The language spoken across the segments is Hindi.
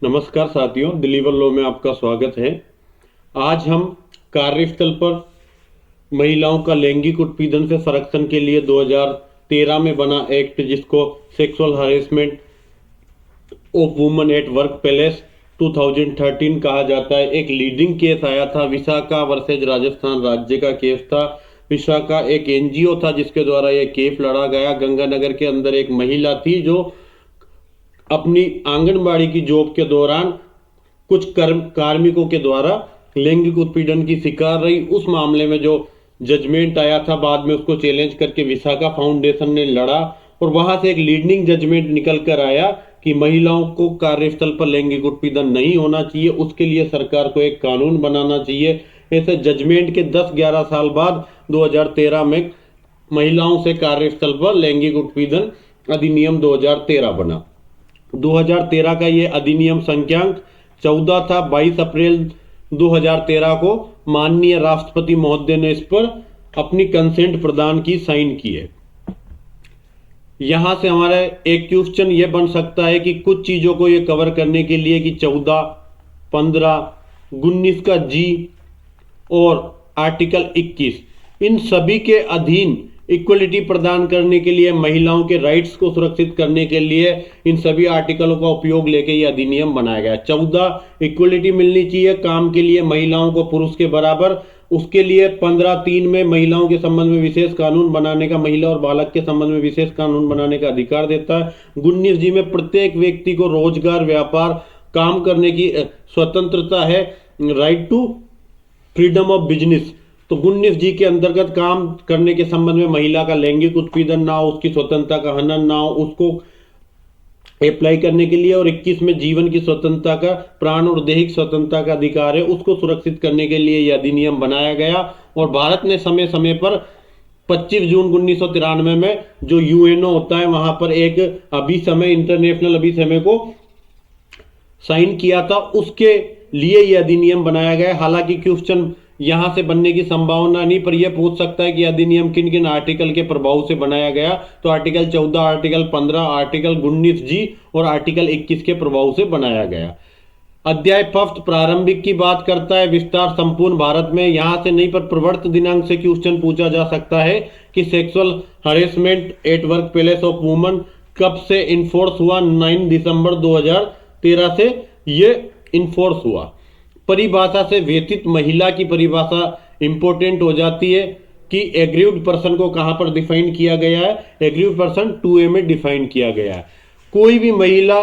नमस्कार साथियों, डिलीवर लो में आपका स्वागत है। आज हम कार्यस्थल पर महिलाओं का लैंगिक उत्पीड़न से संरक्षण के लिए 2013 में बना एक्ट, जिसको sexual harassment of women at work place 2013 कहा जाता है। एक लीडिंग केस आया था, विशाखा वर्सेज राजस्थान राज्य का केस था। विशाखा एक एनजीओ था जिसके द्वारा यह केस लड़ा गया। गंगानगर के अंदर एक महिला थी जो अपनी आंगनबाड़ी की जॉब के दौरान कुछ कार्मिकों के द्वारा लैंगिक उत्पीड़न की शिकार रही। उस मामले में जो जजमेंट आया था, बाद में उसको चैलेंज करके विशाखा फाउंडेशन ने लड़ा और वहां से एक लीडिंग जजमेंट निकल कर आया कि महिलाओं को कार्यस्थल पर लैंगिक उत्पीड़न नहीं होना चाहिए, उसके लिए सरकार को एक कानून बनाना चाहिए। ऐसे जजमेंट के 10-11 साल बाद 2013 में महिलाओं से कार्यस्थल पर लैंगिक उत्पीड़न अधिनियम 2013 बना। 2013 का ये अधिनियम संख्यांक 14 था। 22 अप्रैल 2013 को माननीय राष्ट्रपति महोदय ने इस पर अपनी कंसेंट प्रदान की, साइन की है। यहां से हमारा एक क्वेश्चन ये बन सकता है कि कुछ चीजों को ये कवर करने के लिए कि 14, 15, 19 का जी और आर्टिकल 21, इन सभी के अधीन इक्वलिटी प्रदान करने के लिए, महिलाओं के राइट्स को सुरक्षित करने के लिए इन सभी आर्टिकलों का उपयोग लेके यह अधिनियम बनाया गया। 14, इक्वलिटी मिलनी चाहिए काम के लिए महिलाओं को पुरुष के बराबर, उसके लिए 15(3) में महिलाओं के संबंध में विशेष कानून बनाने का, महिला और बालक के संबंध में विशेष कानून बनाने का अधिकार देता है। 19 जी में प्रत्येक व्यक्ति को रोजगार, व्यापार, काम करने की स्वतंत्रता है, right to freedom of business. तो 19 जी के अंतर्गत काम करने के संबंध में महिला का लैंगिक उत्पीड़न ना हो, उसकी स्वतंत्रता का हनन ना हो, उसको अप्लाई करने के लिए। और 21 में जीवन की स्वतंत्रता का, प्राण और दैहिक स्वतंत्रता का अधिकार है, उसको सुरक्षित करने के लिए यह अधिनियम बनाया गया। और भारत ने समय समय पर 25 जून 1993 में जो यूएनओ होता है वहां पर एक अभिसमय, इंटरनेशनल अभिसमय को साइन किया था, उसके लिए यह अधिनियम बनाया गया। हालांकि क्वेश्चन यहां से बनने की संभावना नहीं, पर यह पूछ सकता है कि अधिनियम किन किन आर्टिकल के प्रभाव से बनाया गया। तो आर्टिकल 14, आर्टिकल 15, आर्टिकल 19 जी और आर्टिकल 21 के प्रभाव से बनाया गया। अध्याय फर्स्ट प्रारंभिक की बात करता है, विस्तार संपूर्ण भारत में। यहां से नहीं पर प्रवर्त दिनांक से क्वेश्चन पूछा जा सकता है कि sexual harassment at work place of woman कब से इन्फोर्स हुआ। 9 दिसंबर 2013 से ये इन्फोर्स हुआ। परिभाषा से व्यतीत महिला की परिभाषा इंपॉर्टेंट हो जाती है कि एग्रीव्ड पर्सन को कहां पर डिफाइन किया गया है। एग्रीव्ड पर्सन 2A में डिफाइन किया गया है। कोई भी महिला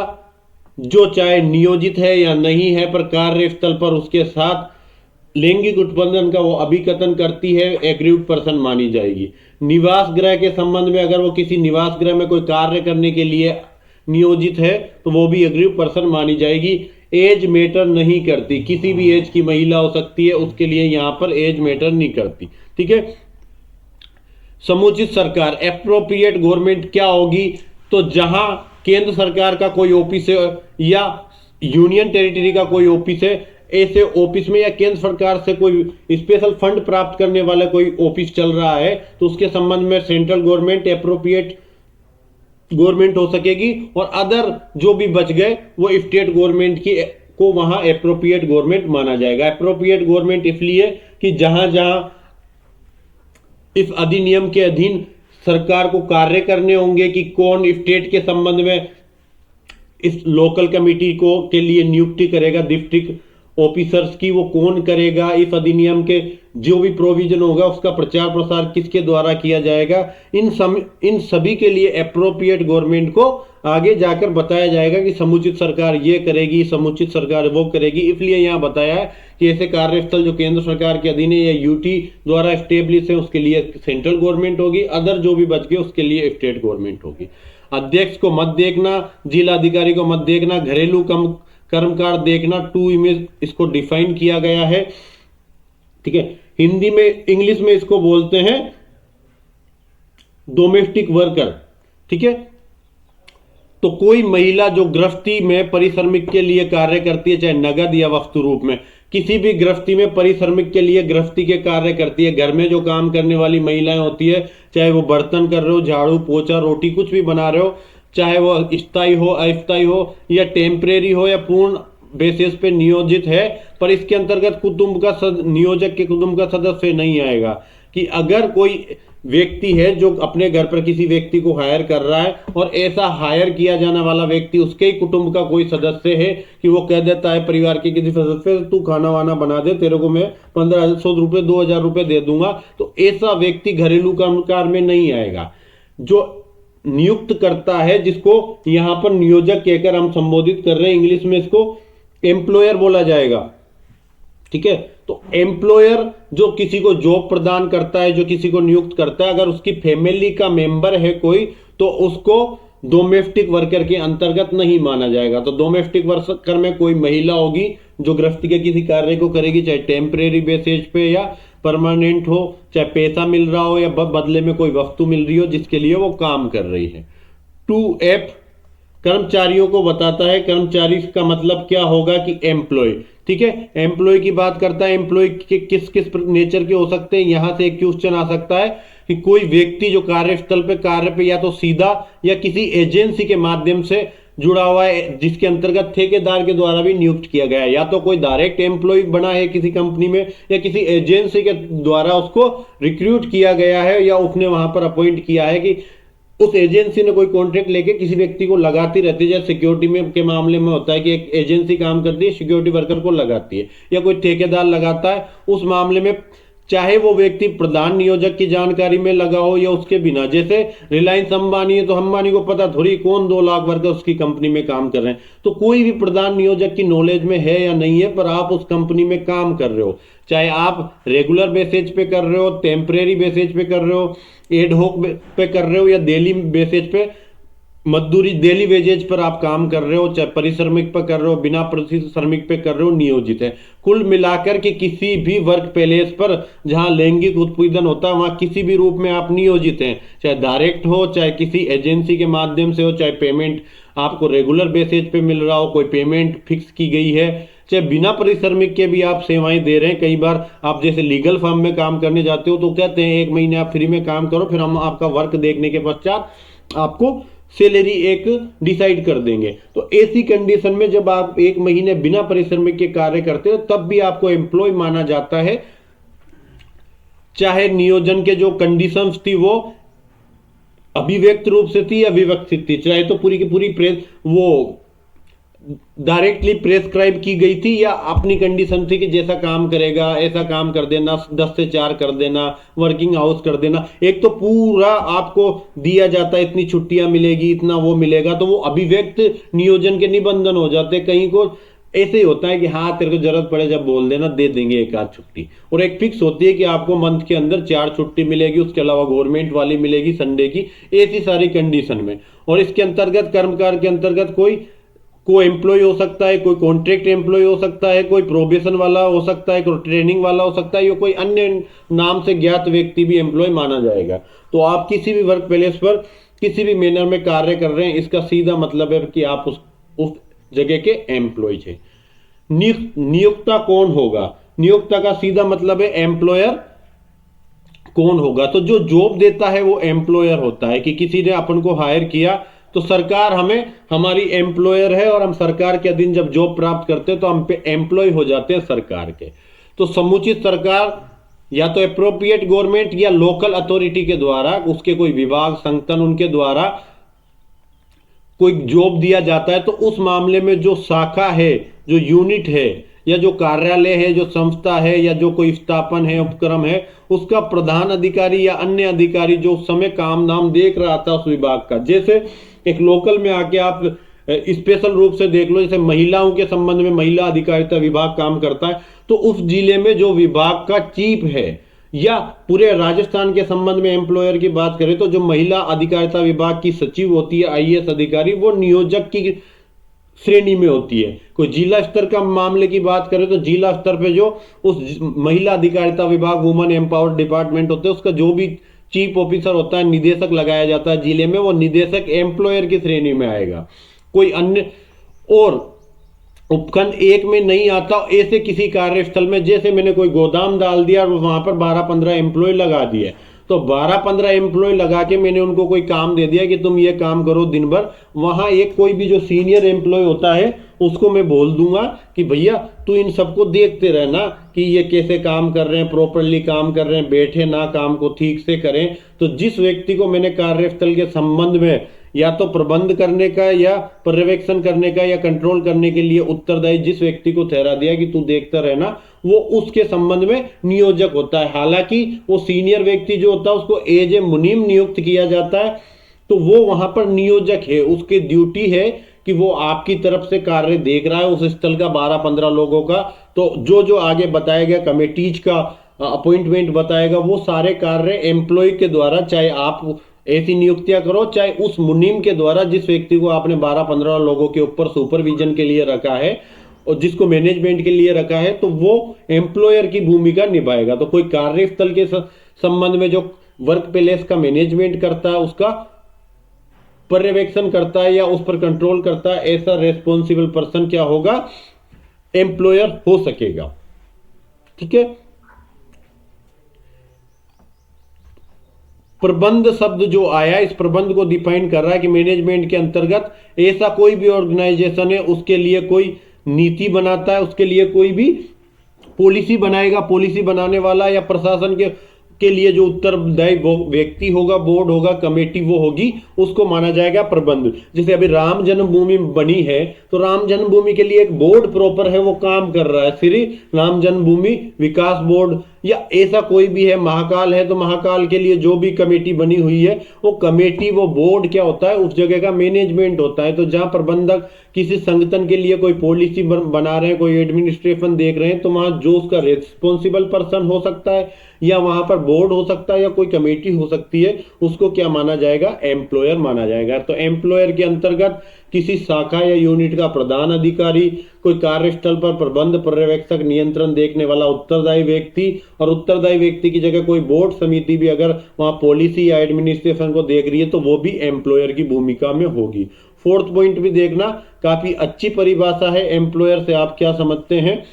जो चाहे नियोजित है या नहीं है, पर कार्यस्थल पर उसके साथ लैंगिक उत्पीड़न का वो अभिकथन करती है, एग्रीव्ड पर्सन मानी जाएगी। निवास गृह के संबंध में अगर वो किसी निवास गृह में कोई कार्य करने के लिए नियोजित है तो वो भी एग्रीव्ड पर्सन मानी जाएगी। एज मैटर नहीं करती, किसी भी एज की महिला हो सकती है, उसके लिए यहां पर एज मैटर नहीं करती। ठीक है। समुचित सरकार, एप्रोप्रिएट गवर्नमेंट क्या होगी, तो जहां केंद्र सरकार का कोई ऑफिस है या यूनियन टेरिटरी का कोई ऑफिस है, ऐसे ऑफिस में या केंद्र सरकार से कोई स्पेशल फंड प्राप्त करने वाला कोई ऑफिस चल रहा है तो उसके संबंध में सेंट्रल गवर्नमेंट एप्रोप्रिएट गवर्नमेंट हो सकेगी। और अदर जो भी बच गए वो स्टेट गवर्नमेंट की को वहां एप्रोप्रिएट गवर्नमेंट माना जाएगा। एप्रोप्रिएट गवर्नमेंट इसलिए कि जहां जहां इस अधिनियम के अधीन सरकार को कार्य करने होंगे कि कौन स्टेट के संबंध में इस लोकल कमेटी को के लिए नियुक्ति करेगा, डिस्ट्रिक्ट ऑफिसर्स की वो कौन करेगा, इस अधिनियम के जो भी प्रोविजन होगा उसका प्रचार प्रसार किसके द्वारा किया जाएगा, इन सभी के लिए एप्रोप्रिएट गवर्नमेंट को आगे जाकर बताया जाएगा कि समुचित सरकार ये करेगी, समुचित सरकार वो करेगी। इसलिए यहां बताया है कि ऐसे कार्यस्थल जो केंद्र सरकार के अधीन है या यूटी द्वारा स्टेब्लिश है उसके लिए सेंट्रल गवर्नमेंट होगी, अदर जो भी बच गए उसके लिए स्टेट गवर्नमेंट होगी। अध्यक्ष को मत देखना, जिला अधिकारी को मत देखना, घरेलू कर्मकार देखना। 2 इमेज इसको डिफाइन किया गया है। ठीक है। हिंदी में, इंग्लिश में इसको बोलते हैं डोमेस्टिक वर्कर। ठीक है। तो कोई महिला जो गृहस्थी में परिश्रमिक के लिए कार्य करती है, चाहे नगद या वस्तु रूप में, किसी भी गृहस्थी में परिश्रमिक के लिए गृहस्थी के कार्य करती है, घर में जो काम करने वाली महिलाएं होती है, चाहे वो बर्तन कर रहे हो, झाड़ू पोछा, रोटी कुछ भी बना रहे हो, चाहे वो स्थायी हो, अस्थायी हो या टेम्परेरी हो या पूर्ण बेसिस पे नियोजित है, पर इसके अंतर्गत नियोजक के कुटुंब का सदस्य नहीं आएगा। कि अगर कोई व्यक्ति है जो अपने घर पर किसी व्यक्ति को हायर कर रहा है और ऐसा हायर किया जाने वाला व्यक्ति उसके ही कुटुंब का कोई सदस्य है, कि वो कह देता है परिवार के किसी सदस्य, तू खाना वाना बना दे, तेरे को मैं 1500 रुपये 2000 रुपये दे दूंगा, तो ऐसा व्यक्ति घरेलू कामकाज में नहीं आएगा। जो नियुक्त करता है, जिसको यहां पर नियोजक कहकर हम संबोधित कर रहे हैं, इंग्लिश में इसको एम्प्लॉयर बोला जाएगा। ठीक है, तो एम्प्लॉयर जो किसी को जॉब प्रदान करता है, जो किसी को नियुक्त करता है, अगर उसकी फैमिली का मेंबर है कोई, तो उसको डोमेस्टिक वर्कर के अंतर्गत नहीं माना जाएगा। तो डोमेस्टिक वर्कर में कोई महिला होगी जो गृहस्थी के किसी कार्य को करेगी, चाहे टेम्परेरी बेसिस पे या परमानेंट हो, चाहे पैसा मिल रहा हो या बदले में कोई वस्तु मिल रही हो जिसके लिए वो काम कर रही है। 2F कर्मचारियों को बताता है। कर्मचारी का मतलब क्या होगा कि एम्प्लॉय। ठीक है, एम्प्लॉय की बात करता है। एम्प्लॉय के किस किस नेचर के हो सकते हैं, यहां से एक क्वेश्चन आ सकता है कि कोई व्यक्ति जो कार्यस्थल पे कार्य पे या तो सीधा या किसी एजेंसी के माध्यम से जुड़ा हुआ है, जिसके अंतर्गत ठेकेदार के द्वारा भी नियुक्त किया गया है, या तो कोई डायरेक्ट एम्प्लॉय बना है किसी कंपनी में, या किसी एजेंसी के द्वारा उसको रिक्रूट किया गया है, या उसने वहां पर अपॉइंट किया है कि उस एजेंसी ने कोई कॉन्ट्रैक्ट लेके किसी व्यक्ति को लगाती रहती है। जैसे सिक्योरिटी में के मामले में होता है कि एक एजेंसी काम करती है, सिक्योरिटी वर्कर को लगाती है, या कोई ठेकेदार लगाता है। उस मामले में चाहे वो व्यक्ति प्रधान नियोजक की जानकारी में लगा हो या उसके बिना। जैसे रिलायंस अंबानी है, तो अंबानी को पता थोड़ी कौन 2 लाख वर्कर उसकी कंपनी में काम कर रहे हैं। तो कोई भी प्रधान नियोजक की नॉलेज में है या नहीं है, पर आप उस कंपनी में काम कर रहे हो, चाहे आप रेगुलर बेसिस पे कर रहे हो, टेम्परेरी बेसिस पे कर रहे हो, एड हॉक पे कर रहे हो, या डेली बेसिस पे मजदूरी डेली वेजेज पर आप काम कर रहे हो, चाहे परिश्रमिक पर कर रहे हो, बिना परिश्रमिक पे कर रहे हो, नियोजित है। कुल मिलाकर के किसी भी वर्क प्लेस पर जहां लैंगिक उत्पीड़न होता है, वहां किसी भी रूप में आप नियोजित हैं, चाहे डायरेक्ट हो, चाहे किसी एजेंसी के माध्यम से हो, चाहे पेमेंट आपको रेगुलर बेसिस पे मिल रहा हो, कोई पेमेंट फिक्स की गई है, चाहे बिना परिश्रमिक के भी आप सेवाएं दे रहे हैं। कई बार आप जैसे लीगल फर्म में काम करने जाते हो तो कहते हैं 1 महीने आप फ्री में काम करो, फिर हम आपका वर्क देखने के पश्चात आपको सैलरी एक डिसाइड कर देंगे। तो ऐसी कंडीशन में जब आप 1 महीने बिना परिश्रमिक के कार्य करते हो, तब भी आपको एम्प्लॉय माना जाता है। चाहे नियोजन के जो कंडीशंस थी वो अभिव्यक्त रूप से थी या विवक्षित थी, चाहे तो पूरी की पूरी वो डायरेक्टली प्रेस्क्राइब की गई थी, या अपनी कंडीशन थी कि जैसा काम करेगा ऐसा काम कर देना, 10 से 4 कर देना, वर्किंग आवर्स कर देना। एक तो पूरा आपको दिया जाता है, इतनी छुट्टियां मिलेगी, इतना वो मिलेगा, तो वो अभिव्यक्त नियोजन के निबंधन हो जाते। कहीं को ऐसे ही होता है कि हाँ तेरे को जरूरत पड़े जब बोल देना, दे देंगे 1 आध छुट्टी। और एक फिक्स होती है कि आपको मंथ के अंदर 4 छुट्टी मिलेगी, उसके अलावा गवर्नमेंट वाली मिलेगी संडे की, ऐसी सारी कंडीशन में। और इसके अंतर्गत कर्मकार के अंतर्गत कोई एम्प्लॉय हो सकता है, कोई कॉन्ट्रैक्ट एम्प्लॉय हो सकता है, कोई प्रोबेशन वाला हो सकता है, कोई ट्रेनिंग वाला हो सकता है, या कोई अन्य नाम से ज्ञात व्यक्ति भी एम्प्लॉय माना जाएगा। तो आप किसी भी वर्क प्लेस पर किसी भी मैनर में कार्य कर रहे हैं, इसका सीधा मतलब है कि आप उस जगह के एम्प्लॉय है। नियोक्ता कौन होगा? नियोक्ता का सीधा मतलब है एम्प्लॉयर कौन होगा। तो जो जॉब देता है वो एम्प्लॉयर होता है, कि किसी ने अपन को हायर किया तो सरकार हमारी एम्प्लॉयर है, और हम सरकार के अधीन जब जॉब प्राप्त करते हैं तो हम पे एम्प्लॉय हो जाते हैं सरकार के। तो समुचित सरकार या तो एप्रोप्रिएट गवर्नमेंट या लोकल अथॉरिटी के द्वारा, उसके कोई विभाग संगठन उनके द्वारा कोई जॉब दिया जाता है, तो उस मामले में जो शाखा है, जो यूनिट है, या जो कार्यालय है, जो संस्था है, या जो कोई स्थापन है, उपक्रम है, उसका प्रधान अधिकारी या अन्य अधिकारी जो उस समय काम नाम देख रहा था उस विभाग का। जैसे एक लोकल में आके आप स्पेशल रूप से देख लो, जैसे महिलाओं के संबंध में महिला अधिकारिता विभाग काम करता है, तो उस जिले में जो विभाग का चीफ है, या पूरे राजस्थान के संबंध में एम्प्लॉयर की बात करें तो जो महिला अधिकारिता विभाग की सचिव होती है, IAS अधिकारी, वो नियोजक की श्रेणी में होती है। कोई जिला स्तर का मामले की बात करें तो जिला स्तर पे जो उस महिला अधिकारिता विभाग, वुमेन एम्पावर्ड डिपार्टमेंट होते हैं, उसका जो भी चीफ ऑफिसर होता है, निदेशक लगाया जाता है जिले में, वो निदेशक एम्प्लॉयर की श्रेणी में आएगा। कोई अन्य और उपखंड 1 में नहीं आता। ऐसे किसी कार्यस्थल में, जैसे मैंने कोई गोदाम डाल दिया और वहां पर 12-15 एम्प्लॉय लगा दिए, तो 12-15 एम्प्लॉय लगा के मैंने उनको कोई काम दे दिया कि तुम ये काम करो दिन भर। वहां एक कोई भी जो सीनियर एम्प्लॉय होता है उसको मैं बोल दूंगा कि भैया तू इन सबको देखते रहना कि ये कैसे काम कर रहे हैं, प्रॉपरली काम कर रहे हैं, बैठे ना काम को ठीक से करें। तो जिस व्यक्ति को मैंने कार्यस्थल के संबंध में या तो प्रबंध करने का या पर्यवेक्षण करने का या कंट्रोल करने के लिए उत्तरदायी जिस व्यक्ति को ठहरा दिया कि तू देखता रहना, वो उसके संबंध में नियोजक होता है। हालांकि वो सीनियर व्यक्ति जो होता है उसको एज ए मुनीम नियुक्त किया जाता है, तो वो वहां पर नियोजक है, उसकी ड्यूटी है कि वो आपकी तरफ से कार्य देख रहा है उस स्थल का 12-15 लोगों का। तो जो जो आगे बताया गया कमेटीज का अपॉइंटमेंट बताएगा, वो सारे कार्य एम्प्लॉय के द्वारा, चाहे आप ऐसी नियुक्तियां करो चाहे उस मुनीम के द्वारा जिस व्यक्ति को आपने 12-15 लोगों के ऊपर सुपरविजन के लिए रखा है और जिसको मैनेजमेंट के लिए रखा है, तो वो एम्प्लॉयर की भूमिका निभाएगा। तो कोई कार्यस्थल के संबंध में जो वर्क प्लेस का मैनेजमेंट करता है, उसका पर्यवेक्षण करता है या उस पर कंट्रोल करता है, ऐसा रेस्पॉन्सिबल पर्सन क्या होगा, एम्प्लॉयर हो सकेगा। ठीक है। प्रबंध शब्द जो आया, इस प्रबंध को डिफाइन कर रहा है कि मैनेजमेंट के अंतर्गत ऐसा कोई भी ऑर्गेनाइजेशन है उसके लिए कोई नीति बनाता है, उसके लिए कोई भी पॉलिसी बनाएगा, पॉलिसी बनाने वाला या प्रशासन के लिए जो उत्तरदायी वो व्यक्ति होगा, बोर्ड होगा, कमेटी वो होगी, उसको माना जाएगा प्रबंध। जैसे अभी राम जन्मभूमि बनी है तो राम जन्मभूमि के लिए एक बोर्ड प्रॉपर है, वो काम कर रहा है, श्री राम जन्मभूमि विकास बोर्ड, या ऐसा कोई भी है, महाकाल है तो महाकाल के लिए जो भी कमेटी बनी हुई है, वो कमेटी, वो बोर्ड क्या होता है, उस जगह का मैनेजमेंट होता है। तो जहां प्रबंधक किसी संगठन के लिए कोई पॉलिसी बना रहे हैं, कोई एडमिनिस्ट्रेशन देख रहे हैं, तो वहां जो उसका रिस्पॉन्सिबल पर्सन हो सकता है या वहां पर बोर्ड हो सकता है या कोई कमेटी हो सकती है, उसको क्या माना जाएगा, एम्प्लॉयर माना जाएगा। तो एम्प्लॉयर के अंतर्गत किसी शाखा या यूनिट का प्रधान अधिकारी, कोई कार्यस्थल पर प्रबंध, पर्यवेक्षक, नियंत्रण देखने वाला उत्तरदायी व्यक्ति, और उत्तरदायी व्यक्ति की जगह कोई बोर्ड समिति भी अगर वहां पॉलिसी या एडमिनिस्ट्रेशन को देख रही है तो वो भी एम्प्लॉयर की भूमिका में होगी। फोर्थ पॉइंट भी देखना, काफी अच्छी परिभाषा है एम्प्लॉयर से, आप क्या समझते हैं।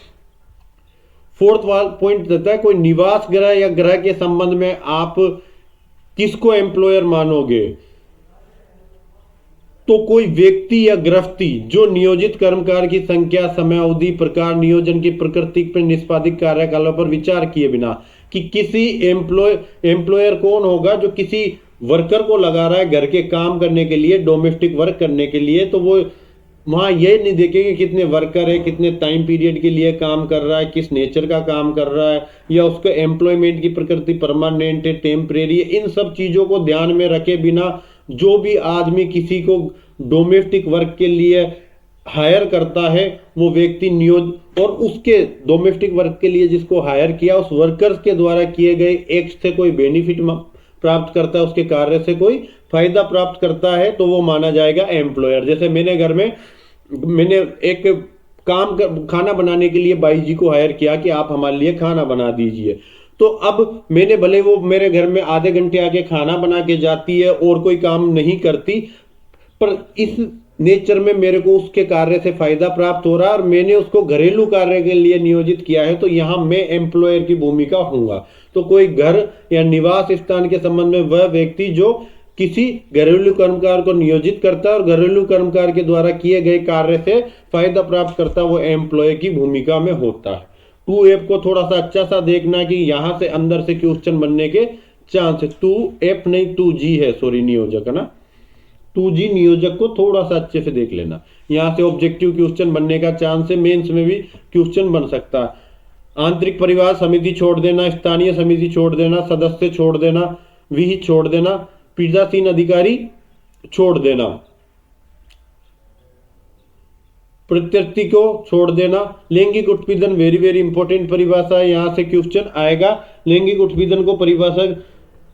फोर्थ पॉइंट देता है, कोई निवास गृह या गृह के संबंध में आप किसको एम्प्लॉयर मानोगे, तो कोई व्यक्ति या गृहस्थी जो नियोजित कर्मकार की संख्या, समय अवधि, प्रकार, नियोजन की प्रकृति पर निष्पादित कार्यकलाप पर विचार किए बिना, कि किसी एम्प्लॉयर कौन होगा जो किसी वर्कर को लगा रहा है घर के काम करने के लिए, डोमेस्टिक वर्क करने के लिए, तो वो वहां ये नहीं देखेंगे कितने वर्कर है, कितने टाइम पीरियड के लिए काम कर रहा है, किस नेचर का काम कर रहा है, या उसके एम्प्लॉयमेंट की प्रकृति परमानेंट है, टेम्परेरी है। इन सब चीजों को ध्यान में रखे बिना जो भी आदमी किसी को डोमेस्टिक वर्क के लिए हायर करता है, वो व्यक्ति नियोज और उसके डोमेस्टिक वर्क के लिए जिसको हायर किया, उस वर्कर्स के द्वारा किए गए एक्ट से कोई बेनिफिट प्राप्त करता है, उसके कार्य से कोई फायदा प्राप्त करता है, तो वो माना जाएगा एम्प्लॉयर। जैसे मैंने घर में एक खाना बनाने के लिए बाई जी को हायर किया कि आप हमारे लिए खाना बना दीजिए, तो अब मैंने भले वो मेरे घर में आधे घंटे आके खाना बना के जाती है और कोई काम नहीं करती, पर इस नेचर में मेरे को उसके कार्य से फायदा प्राप्त हो रहा है और मैंने उसको घरेलू कार्य के लिए नियोजित किया है, तो यहां मैं एम्प्लॉयर की भूमिका हूंगा। तो कोई घर या निवास स्थान के संबंध में वह व्यक्ति जो किसी घरेलू कर्मकार को नियोजित करता है और घरेलू कर्मकार के द्वारा किए गए कार्य से फायदा प्राप्त करता है, वो एम्प्लॉय की भूमिका में होता है। 2F को थोड़ा सा अच्छा सा देखना कि यहां से अंदर से क्वेश्चन बनने के चांस है। 2F नहीं 2G है, सॉरी नियोजक है ना, 2G नियोजक को थोड़ा सा अच्छे से देख लेना, यहां से ऑब्जेक्टिव क्वेश्चन बनने का चांस है, मेंस में भी क्वेश्चन बन सकता है। आंतरिक परिवार समिति छोड़ देना, स्थानीय समिति छोड़ देना, सदस्य छोड़ देना, विहित छोड़ देना, पीठासीन अधिकारी छोड़ देना, प्रत्यर्थी को छोड़ देना। लैंगिक उत्पीड़न वेरी वेरी इंपॉर्टेंट परिभाषा है, यहां से क्वेश्चन आएगा। लैंगिक उत्पीड़न को परिभाषा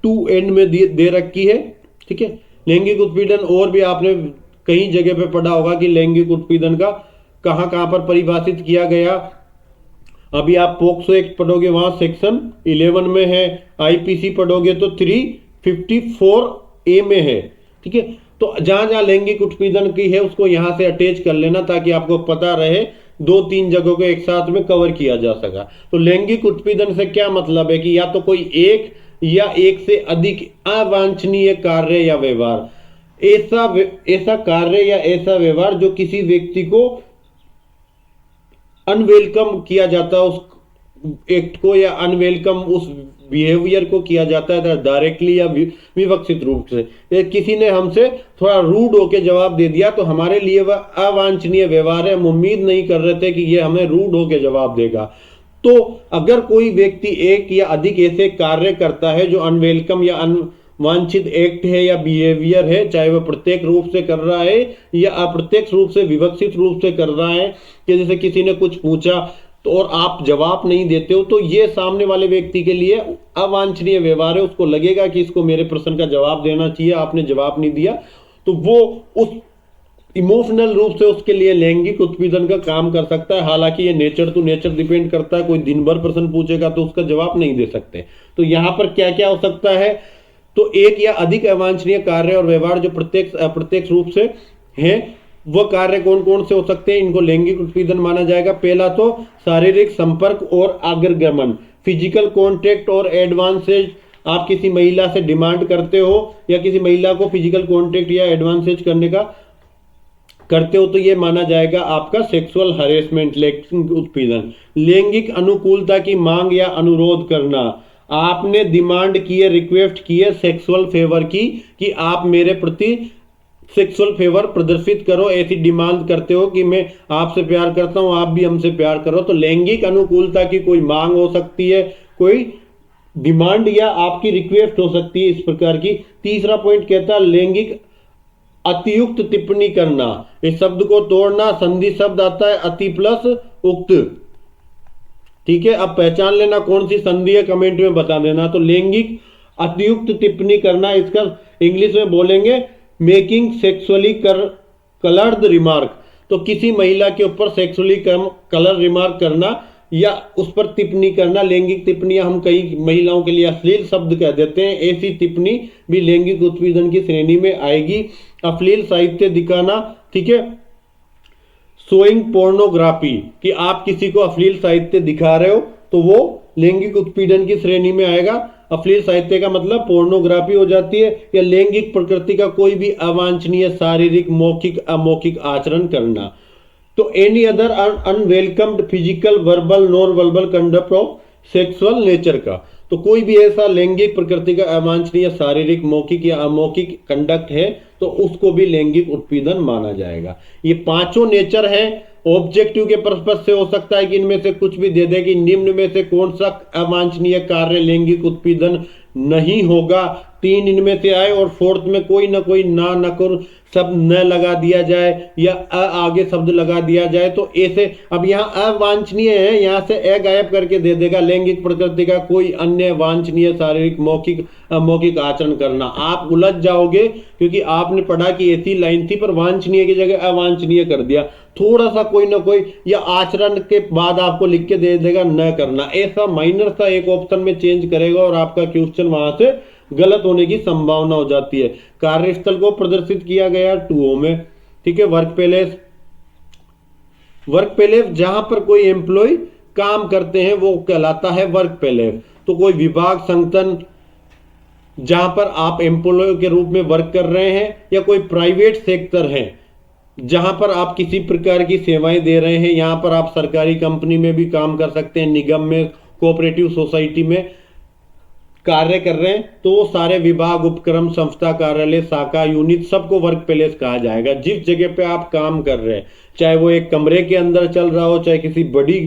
2N में दे रखी है, ठीक है। लैंगिक उत्पीड़न और भी आपने कई जगह पे पढ़ा होगा कि लैंगिक उत्पीड़न का कहां कहां पर परिभाषित किया गया। अभी आप पोक्सो एक्ट पढ़ोगे वहां सेक्शन 11 में है, आईपीसी पढ़ोगे तो 354A में है, ठीक है। तो जहां जहां लैंगिक उत्पीड़न की है उसको यहां से अटैच कर लेना ताकि आपको पता रहे, 2-3 जगहों को एक साथ में कवर किया जा सका। तो लैंगिक उत्पीड़न से क्या मतलब है कि या तो कोई एक या एक से अधिक अवांछनीय कार्य या व्यवहार। ऐसा कार्य या ऐसा व्यवहार जो किसी व्यक्ति को अनवेलकम किया जाता है, उस एक्ट को या अनवेलकम उस बिहेवियर को किया जाता है डायरेक्टली या विवक्षित रूप से। किसी ने हमसे थोड़ा रूड होके जवाब दे दिया तो हमारे लिए वह अवांछनीय व्यवहार है, हम उम्मीद नहीं कर रहे थे कि यह हमें रूड होके जवाब देगा। तो अगर कोई व्यक्ति एक या अधिक ऐसे कार्य करता है जो अनवेलकम या अनवांछित एक्ट है या बिहेवियर है, चाहे वह प्रत्यक्ष रूप से कर रहा है या अप्रत्यक्ष रूप से विवक्षित रूप से कर रहा है, कि जैसे किसी ने कुछ पूछा तो और आप जवाब नहीं देते हो, तो ये सामने वाले व्यक्ति के लिए अवांछनीय व्यवहार है। उसको लगेगा कि इसको मेरे प्रश्न का जवाब देना चाहिए, आपने जवाब नहीं दिया, तो वो उस इमोशनल रूप से उसके लिए लैंगिक उत्पीड़न का काम कर सकता है। हालांकि ये नेचर टू नेचर डिपेंड करता है, कोई दिन भर प्रश्न पूछेगा तो उसका जवाब नहीं दे सकते। तो यहां पर क्या क्या हो सकता है, तो एक या अधिक अवांछनीय कार्य और व्यवहार जो प्रत्यक्ष अप्रत्यक्ष रूप से है, वह कार्य कौन कौन से हो सकते हैं, इनको लैंगिक उत्पीड़न माना जाएगा। पहला तो शारीरिक संपर्क और आग्रगमन, फिजिकल कॉन्टेक्ट और एडवांसेज। आप किसी महिला से डिमांड करते हो या किसी महिला को फिजिकल कॉन्टेक्ट या एडवांसेज करते हो तो यह माना जाएगा आपका सेक्सुअल हरेसमेंट, लैंगिक उत्पीड़न। लैंगिक अनुकूलता की मांग या अनुरोध करना, आपने डिमांड की है, रिक्वेस्ट की है सेक्सुअल फेवर की, कि आप मेरे प्रति सेक्सुअल फेवर प्रदर्शित करो, ऐसी डिमांड करते हो कि मैं आपसे प्यार करता हूं, आप भी हमसे प्यार करो। तो लैंगिक अनुकूलता की कोई मांग हो सकती है, कोई डिमांड या आपकी रिक्वेस्ट हो सकती है इस प्रकार की। तीसरा पॉइंट कहता है लैंगिक अतियुक्त टिप्पणी करना। इस शब्द को तोड़ना, संधि शब्द आता है अति प्लस उक्त, ठीक है। अब पहचान लेना कौन सी संधि है, कमेंट में बता देना। तो लैंगिक अतियुक्त टिप्पणी करना, इसका इंग्लिश में बोलेंगे मेकिंग सेक्सुअली कलर्ड रिमार्क। तो किसी महिला के ऊपर सेक्सुअली कलर रिमार्क करना या उस पर टिप्पणी करना। लैंगिक टिप्पणियां हम कई महिलाओं के लिए अश्लील शब्द कह देते हैं, ऐसी टिप्पणी भी लैंगिक उत्पीड़न की श्रेणी में आएगी। अश्लील साहित्य दिखाना, ठीक है। शोइंग पोर्नोग्राफी, कि आप किसी को अश्लील साहित्य दिखा रहे हो तो वो लैंगिक उत्पीड़न की श्रेणी में आएगा। अश्लील साहित्य का मतलब पोर्नोग्राफी हो जाती है, या लैंगिक प्रकृति का कोई भी अवांछनीय शारीरिक, मौखिक, अमौखिक आचरण करना। तो any other unwelcomed physical, verbal, non verbal conduct of sexual nature का, तो कोई भी ऐसा लैंगिक प्रकृति का अवांछनीय शारीरिक, मौखिक या अमौखिक कंडक्ट है तो उसको भी लैंगिक उत्पीड़न माना जाएगा। ये पांचों नेचर है। ऑब्जेक्टिव के पर्पस से हो सकता है कि इनमें से कुछ भी दे दे कि निम्न में से कौन सा अवांछनीय कार्य लैंगिक उत्पीड़न नहीं होगा, तीन इनमें से आए और फोर्थ में कोई ना कोई ना नकुर शब्द न लगा दिया जाए या आगे शब्द लगा दिया जाए, तो ऐसे। अब यहाँ अवांछनीय है, यहाँ से गायब करके दे देगा लैंगिक प्रकृति का कोई अन्य वांछनीय शारीरिक, मौखिक, अमौखिक आचरण करना। आप उलझ जाओगे क्योंकि आपने पढ़ा कि ऐसी लाइन थी पर वांछनीय की जगह अवांछनीय कर दिया। थोड़ा सा कोई ना कोई या आचरण के बाद आपको लिख के दे देगा न करना, ऐसा माइनर सा एक ऑप्शन में चेंज करेगा और आपका क्वेश्चन वहां से गलत होने की संभावना हो जाती है। कार्यस्थल को प्रदर्शित किया गया 2 में, ठीक है। वर्क पैलेस जहां पर कोई एम्प्लॉय काम करते हैं वो कहलाता है वर्क पैलेस। तो कोई विभाग, संगठन जहां पर आप एम्प्लॉय के रूप में वर्क कर रहे हैं, या कोई प्राइवेट सेक्टर है जहां पर आप किसी प्रकार की सेवाएं दे रहे हैं, यहां पर आप सरकारी कंपनी में भी काम कर सकते हैं, निगम में, कोऑपरेटिव सोसाइटी में कार्य कर रहे हैं, तो वो सारे विभाग, उपक्रम, संस्था, कार्यालय, शाखा, यूनिट, सबको वर्क प्लेस कहा जाएगा। जिस जगह पे आप काम कर रहे हैं, चाहे वो एक कमरे के अंदर चल रहा हो, चाहे किसी बड़ी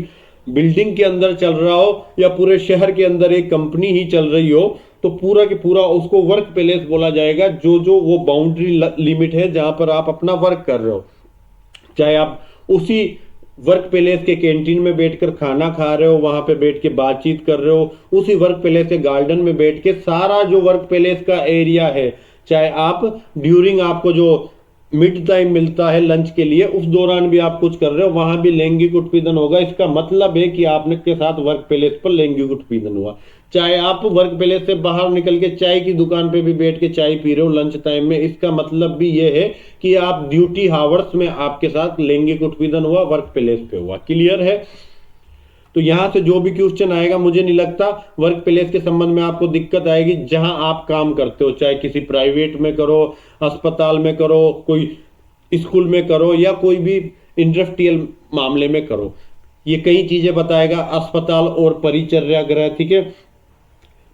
बिल्डिंग के अंदर चल रहा हो, या पूरे शहर के अंदर एक कंपनी ही चल रही हो, तो पूरा के पूरा उसको वर्क प्लेस बोला जाएगा। जो वो बाउंड्री लिमिट है जहां पर आप अपना वर्क कर रहे हो, चाहे आप उसी वर्क प्लेस के कैंटीन में बैठकर खाना खा रहे हो, वहां पे बैठ के बातचीत कर रहे हो, उसी वर्क प्लेस के गार्डन में बैठ के सारा जो वर्क प्लेस का एरिया है, चाहे आप ड्यूरिंग आपको जो मिड टाइम मिलता है लंच के लिए, उस दौरान भी आप कुछ कर रहे हो, वहां भी लैंगिक उत्पीड़न होगा। इसका मतलब है कि आपने के साथ वर्क प्लेस पर लैंगिक उत्पीड़न हुआ। चाहे आप वर्क प्लेस से बाहर निकल के चाय की दुकान पे भी बैठ के चाय पी रहे हो लंच टाइम में, इसका मतलब भी ये है कि आप ड्यूटी हावर्स में आपके साथ लैंगिक उत्पीड़न हुआ, वर्क प्लेस पे हुआ। क्लियर है? तो यहां से जो भी क्वेश्चन आएगा मुझे नहीं लगता वर्क प्लेस के संबंध में आपको दिक्कत आएगी। जहां आप काम करते हो, चाहे किसी प्राइवेट में करो, अस्पताल में करो, कोई स्कूल में करो, या कोई भी इंडस्ट्रियल मामले में करो, ये कई चीजें बताएगा। अस्पताल और परिचर्या गृह, ठीक है,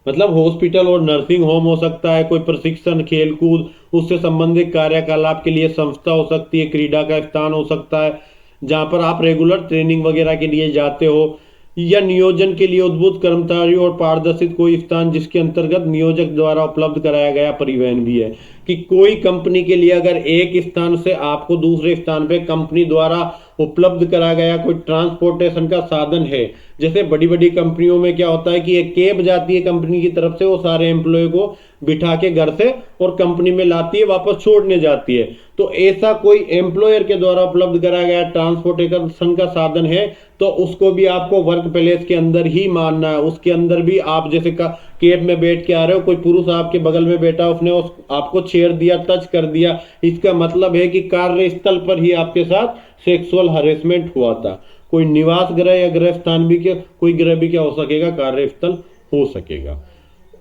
मतलब हॉस्पिटल और नर्सिंग होम हो सकता है, कोई प्रशिक्षण, खेलकूद, उससे संबंधित कार्यकलाप के लिए संस्था हो सकती है, क्रीड़ा का स्थान हो सकता है जहां पर आप रेगुलर ट्रेनिंग वगैरह के लिए जाते हो, या नियोजन के लिए उद्भूत कर्मचारी और पारदर्शित कोई स्थान जिसके अंतर्गत नियोजक द्वारा उपलब्ध कराया गया परिवहन भी है। कि कोई कंपनी के लिए अगर एक स्थान से आपको दूसरे स्थान पे कंपनी द्वारा उपलब्ध करा गया कोई ट्रांसपोर्टेशन का साधन है, जैसे बड़ी बड़ी कंपनियों में क्या होता है कि एक कैब जाती है कंपनी की तरफ से, वो सारे एम्प्लॉय को बिठा के घर से और कंपनी में लाती है, वापस छोड़ने जाती है। तो ऐसा कोई एम्प्लॉयर के द्वारा उपलब्ध कराया गया ट्रांसपोर्टेशन का साधन है तो उसको भी आपको वर्क प्लेस के अंदर ही मानना है। उसके अंदर भी आप जैसे कैब में बैठ के आ रहे हो, कोई पुरुष आपके बगल में बैठा, उसने आपको छेड़ दिया, टच कर दिया, इसका मतलब है कि कार्यस्थल पर ही आपके साथ सेक्सुअल हरेसमेंट हुआ था। कोई निवास गृह या गृह स्थान भी क्या, कोई गृह भी क्या हो सकेगा, कार्यस्थल हो सकेगा।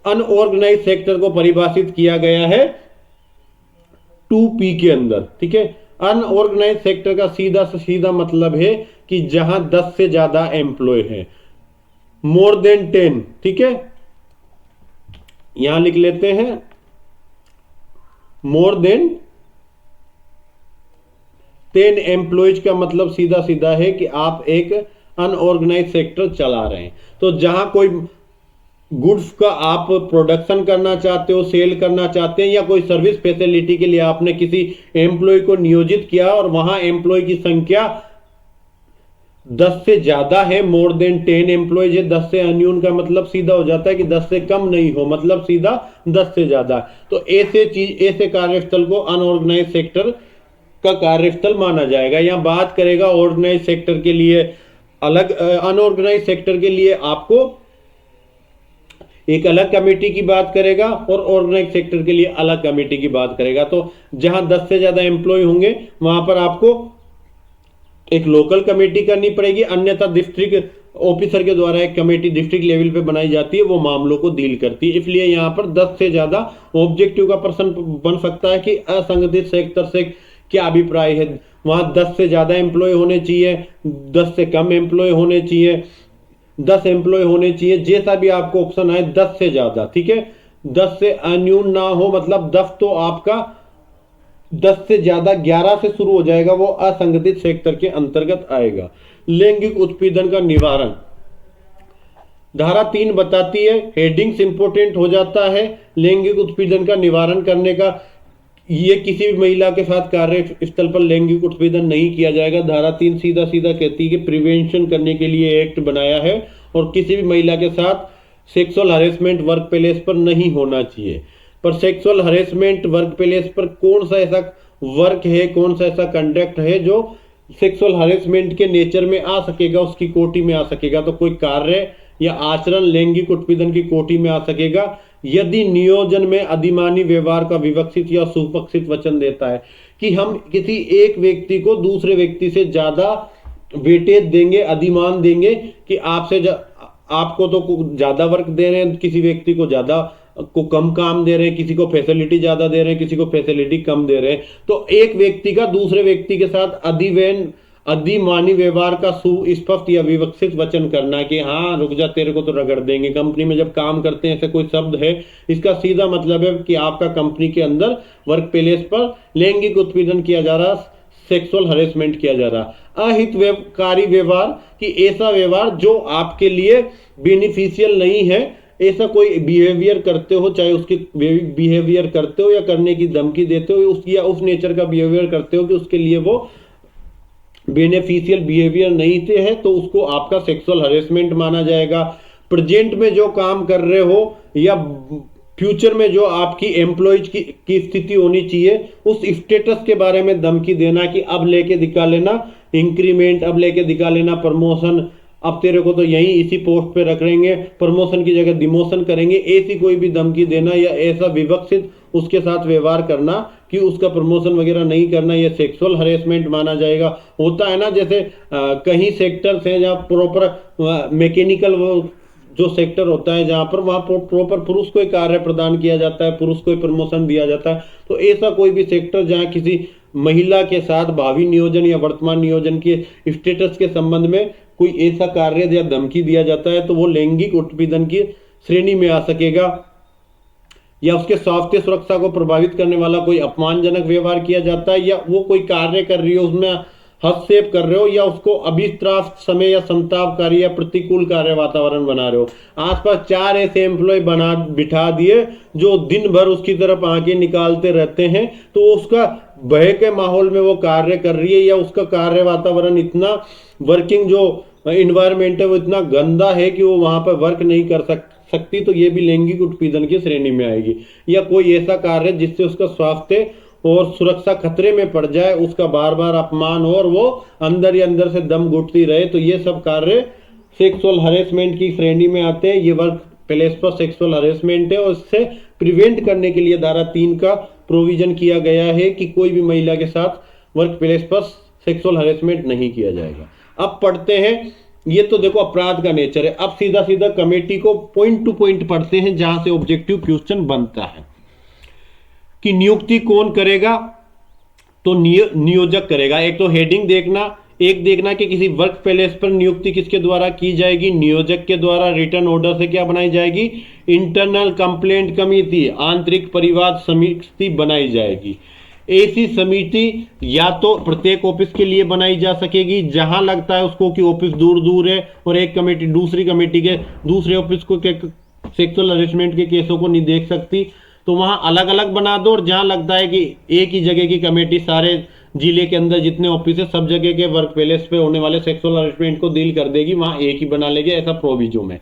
अनऑर्गेनाइज सेक्टर को परिभाषित किया गया है 2P के अंदर, ठीक है। अनऑर्गेनाइज सेक्टर का सीधा से सीधा मतलब है कि जहां 10 से ज्यादा एम्प्लॉय है, मोर देन 10, ठीक है, यहां लिख लेते हैं मोर देन 10 एम्प्लॉयज का मतलब सीधा सीधा है कि आप एक अनऑर्गेनाइज सेक्टर चला रहे हैं। तो जहां कोई गुड्स का आप प्रोडक्शन करना चाहते हो, सेल करना चाहते हैं, या कोई सर्विस फैसिलिटी के लिए आपने किसी एम्प्लॉय को नियोजित किया और वहां एम्प्लॉय की संख्या 10 से ज्यादा है, मोर देन 10 एम्प्लॉयज है, 10 से अन्यून का मतलब सीधा हो जाता है कि 10 से कम नहीं हो, मतलब सीधा 10 से ज्यादा। तो ऐसे कार्यस्थल को अनऑर्गेनाइज सेक्टर का कार्यस्थल माना जाएगा। यहां बात करेगा ऑर्गेनाइज सेक्टर के लिए अलग, अनऑर्गेनाइज सेक्टर के लिए आपको एक अलग कमेटी की बात करेगा और ऑर्गेनाइज सेक्टर के लिए अलग कमेटी की बात करेगा। तो जहां 10 से ज्यादा एम्प्लॉय होंगे वहां पर आपको एक लोकल कमेटी करनी पड़ेगी, अन्यथा डिस्ट्रिक्ट ऑफिसर के द्वारा एक कमेटी डिस्ट्रिक्ट लेवल पे बनाई जाती है, वो मामलों को डील करती है। इसलिए यहां पर 10 से ज्यादा ऑब्जेक्टिव का प्रश्न बन सकता है कि असंगठित सेक्टर से क्या अभिप्राय है। वहां 10 से ज्यादा एम्प्लॉय होने चाहिए, 10 से कम एम्प्लॉय होने चाहिए, 10 एम्प्लॉय होने चाहिए, जैसा भी आपको ऑप्शन आए 10 से ज्यादा, ठीक है। 10 से अन्यून ना हो, मतलब 10 तो आपका 10 से ज्यादा 11 से शुरू हो जाएगा, वो असंगठित सेक्टर के अंतर्गत आएगा। लैंगिक उत्पीड़न का निवारण धारा 3 बताती है, हेडिंग्स इंपोर्टेंट हो जाता है। लैंगिक उत्पीड़न का निवारण करने का, ये किसी भी महिला के साथ कार्यस्थल पर लैंगिक उत्पीड़न नहीं किया जाएगा। धारा 3 सीधा सीधा कहती है कि प्रिवेंशन करने के लिए एक्ट बनाया है और किसी भी महिला के साथ सेक्सुअल हरेसमेंट वर्क प्लेस पर नहीं होना चाहिए। पर सेक्सुअल हरेसमेंट वर्क प्लेस पर कौन सा ऐसा वर्क है, कौन सा ऐसा कंडक्ट है जो सेक्सुअल हरेसमेंट के नेचर में आ सकेगा, उसकी कोटि में आ सकेगा। तो कोई कार्य या आचरण लैंगिक उत्पीड़न की कोटि में आ सकेगा यदि नियोजन में अधिमानी व्यवहार का विवक्षित या सुपक्षित वचन देता है। कि हम किसी एक व्यक्ति को दूसरे व्यक्ति से ज्यादा वेटेज देंगे, अधिमान देंगे कि आपको तो ज्यादा वर्क दे रहे हैं, किसी व्यक्ति को ज्यादा को कम काम दे रहे हैं, किसी को फैसिलिटी ज्यादा दे रहे हैं, किसी को फैसिलिटी कम दे रहे हैं। तो एक व्यक्ति का दूसरे व्यक्ति के साथ अधिमानी व्यवहार का सुस्पष्ट या विवक्षित वचन करना कि हाँ रुक जा, तेरे को तो रगड़ देंगे। कंपनी में जब काम करते हैं ऐसे कोई शब्द है, इसका सीधा मतलब है कि आपका कंपनी के अंदर वर्क प्लेस पर लैंगिक उत्पीड़न किया जा रहा, सेक्सुअल हरेसमेंट किया जा रहा। अहितकारी व्यवहार कि ऐसा व्यवहार जो आपके लिए बेनिफिशियल नहीं है, ऐसा कोई बिहेवियर करते हो, चाहे उसकी बिहेवियर करते हो या करने की धमकी देते हो, उस नेचर का बिहेवियर करते हो कि उसके लिए वो बेनिफिशियल बिहेवियर नहीं थे है, तो उसको आपका सेक्सुअल हरेसमेंट माना जाएगा। प्रेजेंट में जो काम कर रहे हो या फ्यूचर में जो आपकी एम्प्लॉयज की स्थिति होनी चाहिए, उस स्टेटस के बारे में धमकी देना कि अब लेके दिखा लेना इंक्रीमेंट, अब लेके दिखा लेना प्रमोशन, अब तेरे को तो यहीं इसी पोस्ट पे रखेंगे, प्रमोशन की जगह डिमोशन करेंगे, ऐसी कोई भी धमकी देना या ऐसा विवक्षित उसके साथ व्यवहार करना, कि उसका प्रमोशन वगैरह नहीं करना, ये सेक्सुअल हरेसमेंट माना जाएगा। होता है ना, जैसे कहीं सेक्टर्स हैं जहाँ प्रॉपर मैकेनिकल वो जो सेक्टर होता है जहां पर वहां प्रॉपर पुरुष को ही कार्य प्रदान किया जाता है, पुरुष को ही प्रमोशन दिया जाता है। तो ऐसा कोई भी सेक्टर जहां किसी महिला के साथ भावी नियोजन या वर्तमान नियोजन के स्टेटस के संबंध में कोई ऐसा कार्य या धमकी दिया जाता है, तो वो लैंगिक उत्पीड़न की श्रेणी में आ सकेगा। या उसके स्वास्थ्य सुरक्षा को प्रभावित करने वाला कोई अपमानजनक व्यवहार किया जाता है, या वो कोई कार्य कर रही हो उसमें हस्तक्षेप कर रहे हो, या उसको अभित्रास समय या संतापकारी या प्रतिकूल कार्य वातावरण बना रहे हो। आसपास 4 ऐसे एम्प्लॉय बना बिठा दिए जो दिन भर उसकी तरफ आंखें निकालते रहते हैं, तो उसका भय के माहौल में वो कार्य कर रही है, या उसका कार्य वातावरण इतना वर्किंग जो इन्वायरमेंट है वो इतना गंदा है कि वो वहां पर वर्क नहीं कर सकती, तो ये भी लैंगिक उत्पीड़न की श्रेणी में आएगी। या कोई ऐसा कार्य जिससे उसका स्वास्थ्य और सुरक्षा खतरे में पड़ जाए, उसका बार बार अपमान और वो अंदर ही अंदर से दम घुटती रहे, तो ये सब कार्य सेक्सुअल हरेसमेंट की श्रेणी में आते हैं। ये वर्क प्लेस पर सेक्सुअल हरेसमेंट है, और इससे प्रिवेंट करने के लिए धारा 3 का प्रोविजन किया गया है कि कोई भी महिला के साथ वर्क प्लेस पर सेक्सुअल हरेसमेंट नहीं किया जाएगा। अब पढ़ते हैं, ये तो देखो अपराध का नेचर है। अब सीधा सीधा कमेटी को पॉइंट टू पॉइंट पढ़ते हैं जहां से ऑब्जेक्टिव क्वेश्चन बनता है कि नियुक्ति कौन करेगा, तो नियोजक करेगा। एक तो हेडिंग देखना, एक देखना कि किसी वर्क प्लेस पर नियुक्ति किसके द्वारा की जाएगी, नियोजक के द्वारा। रिटर्न ऑर्डर से क्या बनाई जाएगी, इंटरनल कंप्लेंट कमेटी, आंतरिक परिवाद समिति बनाई जाएगी। ऐसी समिति या तो प्रत्येक ऑफिस के लिए बनाई जा सकेगी जहां लगता है उसको कि ऑफिस दूर दूर है और एक कमेटी दूसरी कमेटी के दूसरे ऑफिस को सेक्सुअल हरेसमेंट के केसों को नहीं देख सकती, तो वहां अलग अलग बना दो। और जहां लगता है कि एक ही जगह की कमेटी सारे जिले के अंदर जितने ऑफिस है सब जगह के वर्क प्लेस पे होने वाले सेक्सुअल हरेसमेंट को डील कर देगी, वहां एक ही बना लेंगे, ऐसा प्रोविजन है।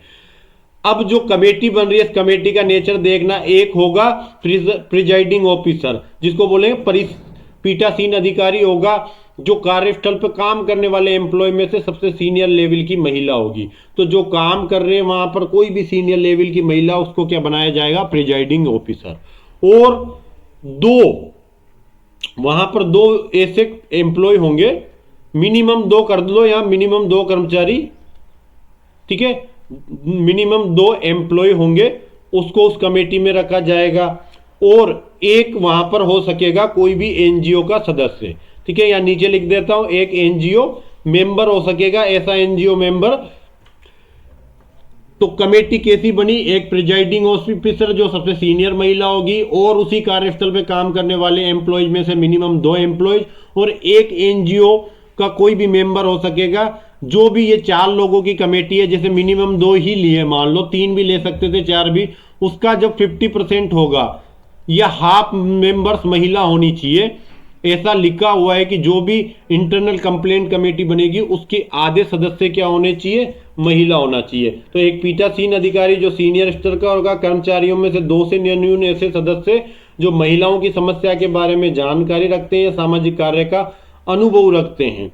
अब जो कमेटी बन रही है इस कमेटी का नेचर देखना, एक होगा प्रिजाइडिंग ऑफिसर जिसको बोलेंगे पीठासीन अधिकारी होगा, जो कार्यस्थल पर काम करने वाले एम्प्लॉय में से सबसे सीनियर लेवल की महिला होगी। तो जो काम कर रहे हैं वहां पर कोई भी सीनियर लेवल की महिला, उसको क्या बनाया जाएगा, प्रिजाइडिंग ऑफिसर। और वहां पर 2 ऐसे एम्प्लॉय होंगे, मिनिमम 2 कर दो, यहां मिनिमम 2 कर्मचारी, ठीक है, मिनिमम 2 एम्प्लॉय होंगे, उसको उस कमेटी में रखा जाएगा। और एक वहां पर हो सकेगा कोई भी एनजीओ का सदस्य, ठीक है, या नीचे लिख देता हूं, एक एनजीओ मेंबर हो सकेगा, ऐसा एनजीओ मेंबर। तो कमेटी कैसी बनी, एक प्रिजाइडिंग ऑफिसर जो सबसे सीनियर महिला होगी, और उसी कार्यस्थल पे काम करने वाले एम्प्लॉयज में से मिनिमम 2 एम्प्लॉयज, और एक एनजीओ का कोई भी मेंबर हो सकेगा। जो भी ये 4 लोगों की कमेटी है, जैसे मिनिमम 2 ही लिए, मान लो 3 भी ले सकते थे, 4 भी, उसका जब 50% होगा या हाफ मेंबर्स महिला होनी चाहिए। ऐसा लिखा हुआ है कि जो भी इंटरनल कंप्लेंट कमेटी बनेगी उसके आधे सदस्य क्या होने चाहिए, महिला होना चाहिए। तो एक पीठासीन अधिकारी जो सीनियर स्तर का होगा, कर्मचारियों में से 2 से न्यून ऐसे सदस्य जो महिलाओं की समस्या के बारे में जानकारी रखते हैं या सामाजिक कार्य का अनुभव रखते हैं।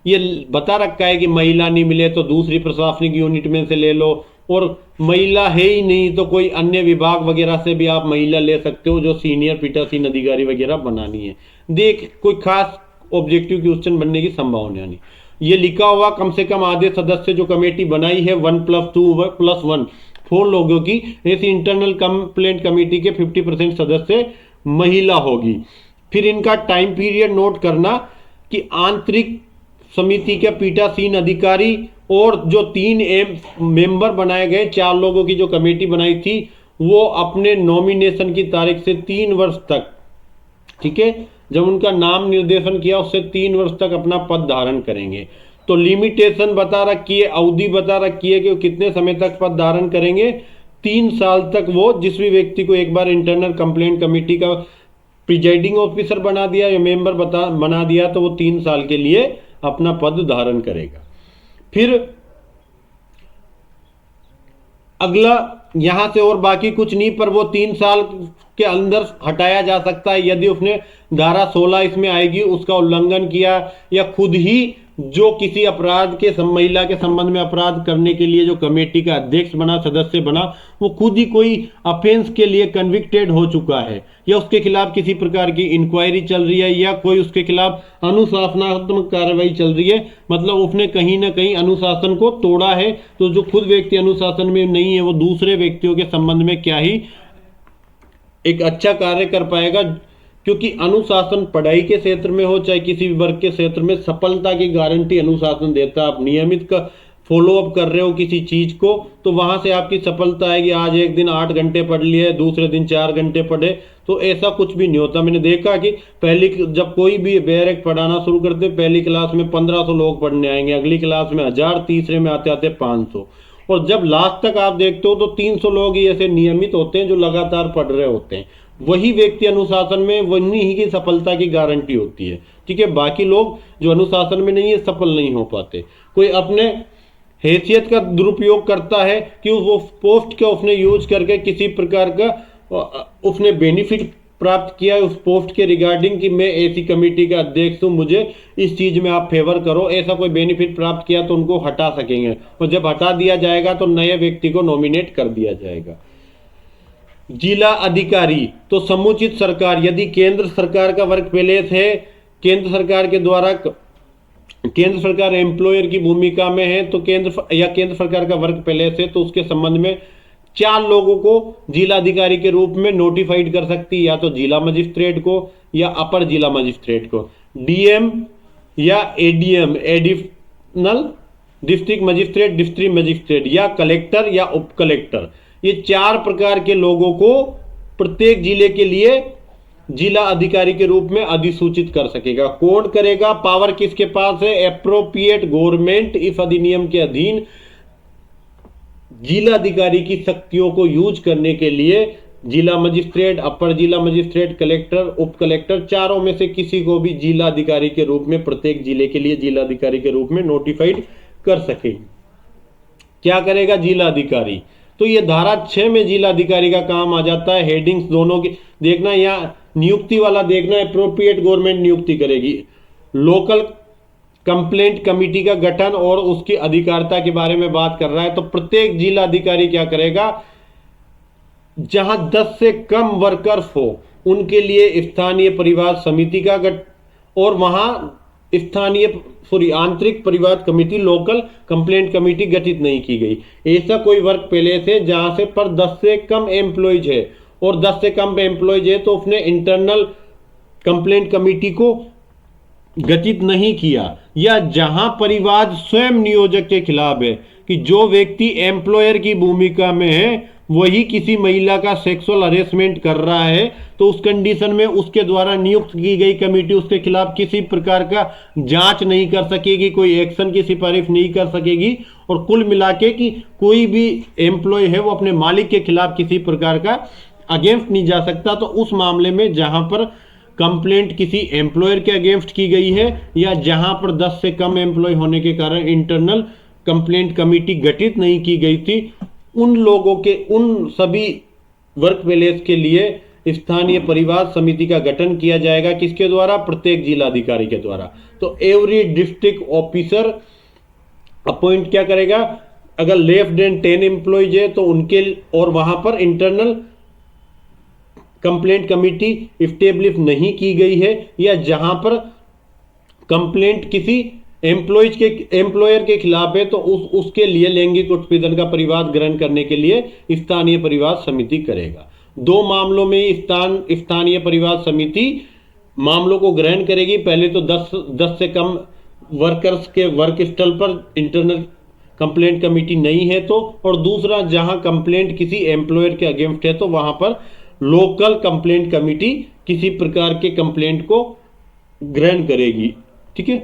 ये बता रखा है कि महिला नहीं मिले तो दूसरी प्रशासनिक यूनिट में से ले लो, और महिला है ही नहीं तो कोई अन्य विभाग वगैरह से भी आप महिला ले सकते हो जो सीनियर पीठासीन अधिकारी वगैरह बनानी है। देख कोई खास ऑब्जेक्टिव क्वेश्चन बनने की संभावना नहीं। ये लिखा हुआ कम से कम आधे सदस्य जो कमेटी बनाई है 1+2+1 4 लोगों की, ऐसी इंटरनल कंप्लेंट कमेटी के 50% सदस्य महिला होगी। फिर इनका टाइम पीरियड नोट करना कि आंतरिक समिति के पीठासीन अधिकारी और जो 3 मेंबर बनाए गए, 4 लोगों की जो कमेटी बनाई थी, वो अपने नॉमिनेशन की तारीख से 3 वर्ष तक, ठीक है, जब उनका नाम निर्देशन किया उससे 3 वर्ष तक अपना पद धारण करेंगे। तो लिमिटेशन बता रखी है, अवधि बता रखी है कि वो कितने समय तक पद धारण करेंगे, 3 साल तक। वो जिस भी व्यक्ति को एक बार इंटरनल कंप्लेंट कमेटी का प्रिजाइडिंग ऑफिसर बना दिया या मेंबर बना दिया, तो वो 3 साल के लिए अपना पद धारण करेगा। फिर अगला यहां से और बाकी कुछ नहीं, पर वो 3 साल के अंदर हटाया जा सकता है यदि उसने धारा 16 इसमें आएगी उसका उल्लंघन किया या खुद ही जो किसी अपराध के महिला के संबंध में अपराध करने के लिए जो कमेटी का अध्यक्ष बना, सदस्य बना, वो खुद ही कोई अफेंस के लिए कन्विक्टेड हो चुका है या उसके खिलाफ किसी प्रकार की इंक्वायरी चल रही है या कोई उसके खिलाफ अनुशासनात्मक कार्रवाई चल रही है, मतलब उसने कहीं ना कहीं अनुशासन को तोड़ा है, तो जो खुद व्यक्ति अनुशासन में नहीं है वो दूसरे व्यक्तियों के संबंध में क्या ही एक अच्छा कार्य कर पाएगा। क्योंकि अनुशासन पढ़ाई के क्षेत्र में हो चाहे किसी भी वर्ग के क्षेत्र में, सफलता की गारंटी अनुशासन देता है। आप नियमित का फॉलो अप कर रहे हो किसी चीज को तो वहां से आपकी सफलता आएगी। आज एक दिन 8 घंटे पढ़ लिए, दूसरे दिन 4 घंटे पढ़े, तो ऐसा कुछ भी नहीं होता। मैंने देखा कि जब कोई भी बैरक पढ़ाना शुरू करते, पहली क्लास में 1500 लोग पढ़ने आएंगे, अगली क्लास में 1000, तीसरे में आते आते 500, और जब लास्ट तक आप देखते हो तो 300 लोग ही ऐसे नियमित होते हैं जो लगातार पढ़ रहे होते हैं। वही व्यक्ति अनुशासन में, वही ही की सफलता की गारंटी होती है। ठीक है, बाकी लोग जो अनुशासन में नहीं है सफल नहीं हो पाते। कोई अपने हैसियत का दुरुपयोग करता है कि वो पोस्ट का उसने यूज करके किसी प्रकार का उसने बेनिफिट प्राप्त किया है उस पोस्ट के रिगार्डिंग कि मैं ऐसी कमेटी का अध्यक्ष हूं, मुझे इस चीज में आप फेवर करो, ऐसा कोई बेनिफिट प्राप्त किया तो उनको हटा सकेंगे, और जब हटा दिया जाएगा तो नए व्यक्ति को नॉमिनेट कर दिया जाएगा। जिला अधिकारी तो समुचित सरकार, यदि केंद्र सरकार का वर्क प्लेस है, केंद्र सरकार के द्वारा, केंद्र सरकार एम्प्लॉयर की भूमिका में है तो केंद्र सरकार का वर्क प्लेस है तो उसके संबंध में 4 लोगों को जिला अधिकारी के रूप में नोटिफाइड कर सकती है, या तो जिला मजिस्ट्रेट को या अपर जिला मजिस्ट्रेट को, डीएम या ADM additional district magistrate, district magistrate, या कलेक्टर या उप कलेक्टर। ये 4 प्रकार के लोगों को प्रत्येक जिले के लिए जिला अधिकारी के रूप में अधिसूचित कर सकेगा। कौन करेगा? पावर किसके पास है? एप्रोप्रिएट गवर्नमेंट इस अधिनियम के अधीन जिला अधिकारी की शक्तियों को यूज करने के लिए जिला मजिस्ट्रेट, अपर जिला मजिस्ट्रेट, कलेक्टर, उप कलेक्टर, चारों में से किसी को भी जिला अधिकारी के रूप में प्रत्येक जिले के लिए जिला अधिकारी के रूप में नोटिफाइड कर सकेगी। क्या करेगा जिला अधिकारी? तो ये धारा 6 में जिला अधिकारी का काम आ जाता है। हेडिंग्स दोनों की देखना, या नियुक्ति वाला देखना, एप्रोप्रिएट गवर्नमेंट नियुक्ति करेगी। लोकल कंप्लेंट कमेटी का गठन और उसकी अधिकारिता के बारे में बात कर रहा है, तो प्रत्येक जिला अधिकारी क्या करेगा? जहां 10 से कम वर्कर्स हो उनके लिए स्थानीय परिवार समिति का और वहां आंतरिक परिवार कमेटी, लोकल कंप्लेंट कमेटी गठित नहीं की गई। ऐसा कोई वर्क प्लेस है जहां से पर 10 से कम एम्प्लॉयज है और 10 से कम एम्प्लॉयज है तो उसने इंटरनल कंप्लेंट कमेटी को गठित नहीं किया, या जहां परिवाद स्वयं नियोजक के खिलाफ है कि जो व्यक्ति एम्प्लॉयर की भूमिका में है वही किसी महिला का सेक्सुअल हरेसमेंट कर रहा है, तो उस कंडीशन में उसके द्वारा नियुक्त की गई कमेटी उसके खिलाफ किसी प्रकार का जांच नहीं कर सकेगी, कोई एक्शन की सिफारिश नहीं कर सकेगी, और कुल मिला के कि कोई भी एम्प्लॉय है वो अपने मालिक के खिलाफ किसी प्रकार का अगेंस्ट नहीं जा सकता। तो उस मामले में जहां पर कंप्लेंट किसी एम्प्लॉयर के अगेंस्ट की गई है या जहां पर 10 से कम एम्प्लॉय होने के कारण इंटरनल कंप्लेंट कमेटी गठित नहीं की गई थी, उन लोगों के, उन सभी वर्क प्लेस के लिए स्थानीय परिवार समिति का गठन किया जाएगा। किसके द्वारा? प्रत्येक जिला अधिकारी के द्वारा। तो एवरी डिस्ट्रिक्ट ऑफिसर अपॉइंट क्या करेगा? अगर लेस देन 10 एम्प्लॉयज है तो उनके, और वहां पर इंटरनल कंप्लेंट कमेटी इस्टेब्लिश नहीं की गई है, या जहां पर कंप्लेंट किसी एम्प्लॉयर के खिलाफ है तो उसके लिए लैंगिक उत्पीड़न का परिवाद ग्रहण करने के लिए स्थानीय परिवाद समिति करेगा। 2 मामलों में स्थानीय परिवाद समिति मामलों को ग्रहण करेगी। पहले तो 10 से कम वर्कर्स के वर्क स्थल पर इंटरनल कंप्लेंट कमेटी नहीं है तो, और दूसरा जहां कंप्लेंट किसी एम्प्लॉयर के अगेंस्ट है तो वहां पर लोकल कंप्लेंट कमेटी किसी प्रकार के कंप्लेंट को ग्रहण करेगी। ठीक है,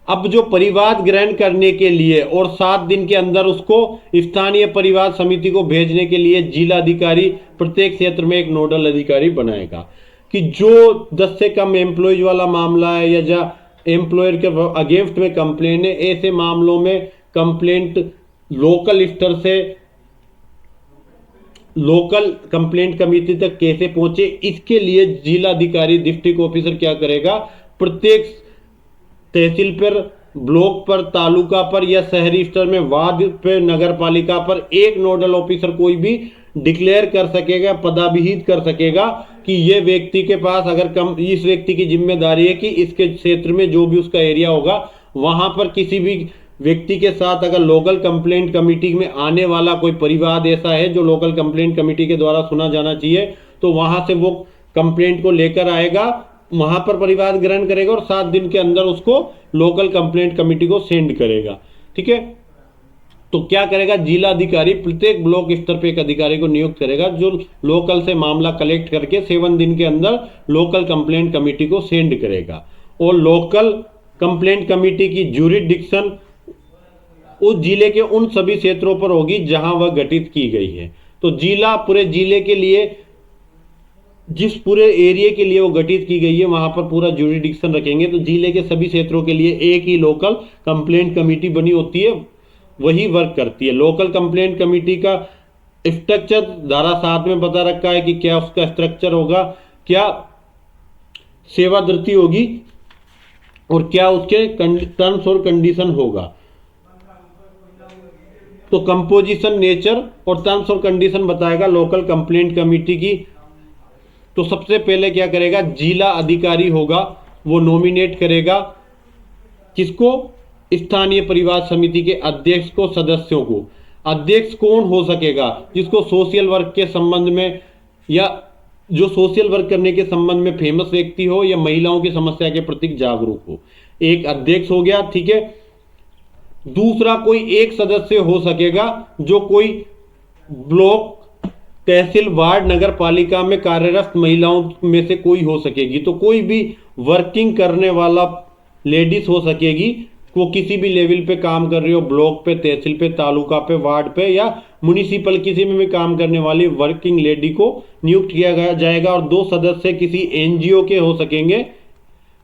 अब जो परिवाद ग्रहण करने के लिए और 7 दिन के अंदर उसको स्थानीय परिवाद समिति को भेजने के लिए जिला अधिकारी प्रत्येक क्षेत्र में एक नोडल अधिकारी बनाएगा कि जो 10 से कम एम्प्लॉयज वाला मामला है या जहां एम्प्लॉयर के अगेंस्ट में कंप्लेंट है, ऐसे मामलों में कंप्लेंट लोकल स्तर से लोकल कंप्लेंट कमेटी तक कैसे पहुंचे, इसके लिए जिला अधिकारी डिस्ट्रिक्ट ऑफिसर क्या करेगा? प्रत्येक तहसील पर, ब्लॉक पर, तालुका पर या शहरी स्तर में वार्ड पे, नगर पालिका पर एक नोडल ऑफिसर कोई भी डिक्लेयर कर सकेगा, पदाभिहित कर सकेगा कि ये व्यक्ति के पास अगर इस व्यक्ति की जिम्मेदारी है कि इसके क्षेत्र में जो भी उसका एरिया होगा वहां पर किसी भी व्यक्ति के साथ अगर लोकल कंप्लेंट कमेटी में आने वाला कोई परिवाद ऐसा है जो लोकल कंप्लेंट कमेटी के द्वारा सुना जाना चाहिए, तो वहां से वो कंप्लेंट को लेकर आएगा, वहां पर परिवाद ग्रहण करेगा और 7 दिन के अंदर उसको लोकल कंप्लेंट कमेटी को सेंड करेगा। ठीक है, तो क्या करेगा, जिला अधिकारी प्रत्येक ब्लॉक स्तर पे एक अधिकारी को नियुक्त करेगा जो लोकल से मामला कलेक्ट करके 7 दिन के अंदर लोकल कंप्लेंट कमेटी को सेंड करेगा। और लोकल कंप्लेंट कमेटी की ज्यूरिडिक्शन उस जिले के उन सभी क्षेत्रों पर होगी जहां वह गठित की गई है। तो जिला पूरे जिले के लिए, जिस पूरे एरिया के लिए वो गठित की गई है वहां पर पूरा ज्यूरिडिक्शन रखेंगे। तो जिले के सभी क्षेत्रों के लिए एक ही लोकल कंप्लेंट कमेटी बनी होती है, वही वर्क करती है। लोकल कंप्लेंट कमेटी का स्ट्रक्चर धारा 7 में बता रखा है कि क्या उसका स्ट्रक्चर होगा, क्या सेवादृति होगी और क्या उसके टर्म्स और कंडीशन होगा। तो कंपोजिशन, नेचर और टर्म्स और कंडीशन बताएगा लोकल कंप्लेंट कमेटी की। तो सबसे पहले क्या करेगा, जिला अधिकारी होगा वो नॉमिनेट करेगा किसको, स्थानीय परिवार समिति के अध्यक्ष को, सदस्यों को। अध्यक्ष कौन हो सकेगा, जिसको सोशल वर्क के संबंध में या जो सोशल वर्क करने के संबंध में फेमस व्यक्ति हो या महिलाओं की समस्या के प्रति जागरूक हो। एक अध्यक्ष हो गया, ठीक है। दूसरा कोई एक सदस्य हो सकेगा जो कोई ब्लॉक, तहसील, वार्ड, नगर पालिका में कार्यरत महिलाओं में से कोई हो सकेगी। तो कोई भी वर्किंग करने वाला लेडीज हो सकेगी, वो किसी भी लेवल पे काम कर रही हो, ब्लॉक पे, तहसील पे, तालुका पे, वार्ड पे या म्युनिसिपल किसी में भी काम करने वाली वर्किंग लेडी को नियुक्त किया जाएगा। और 2 सदस्य किसी एनजीओ के हो सकेंगे,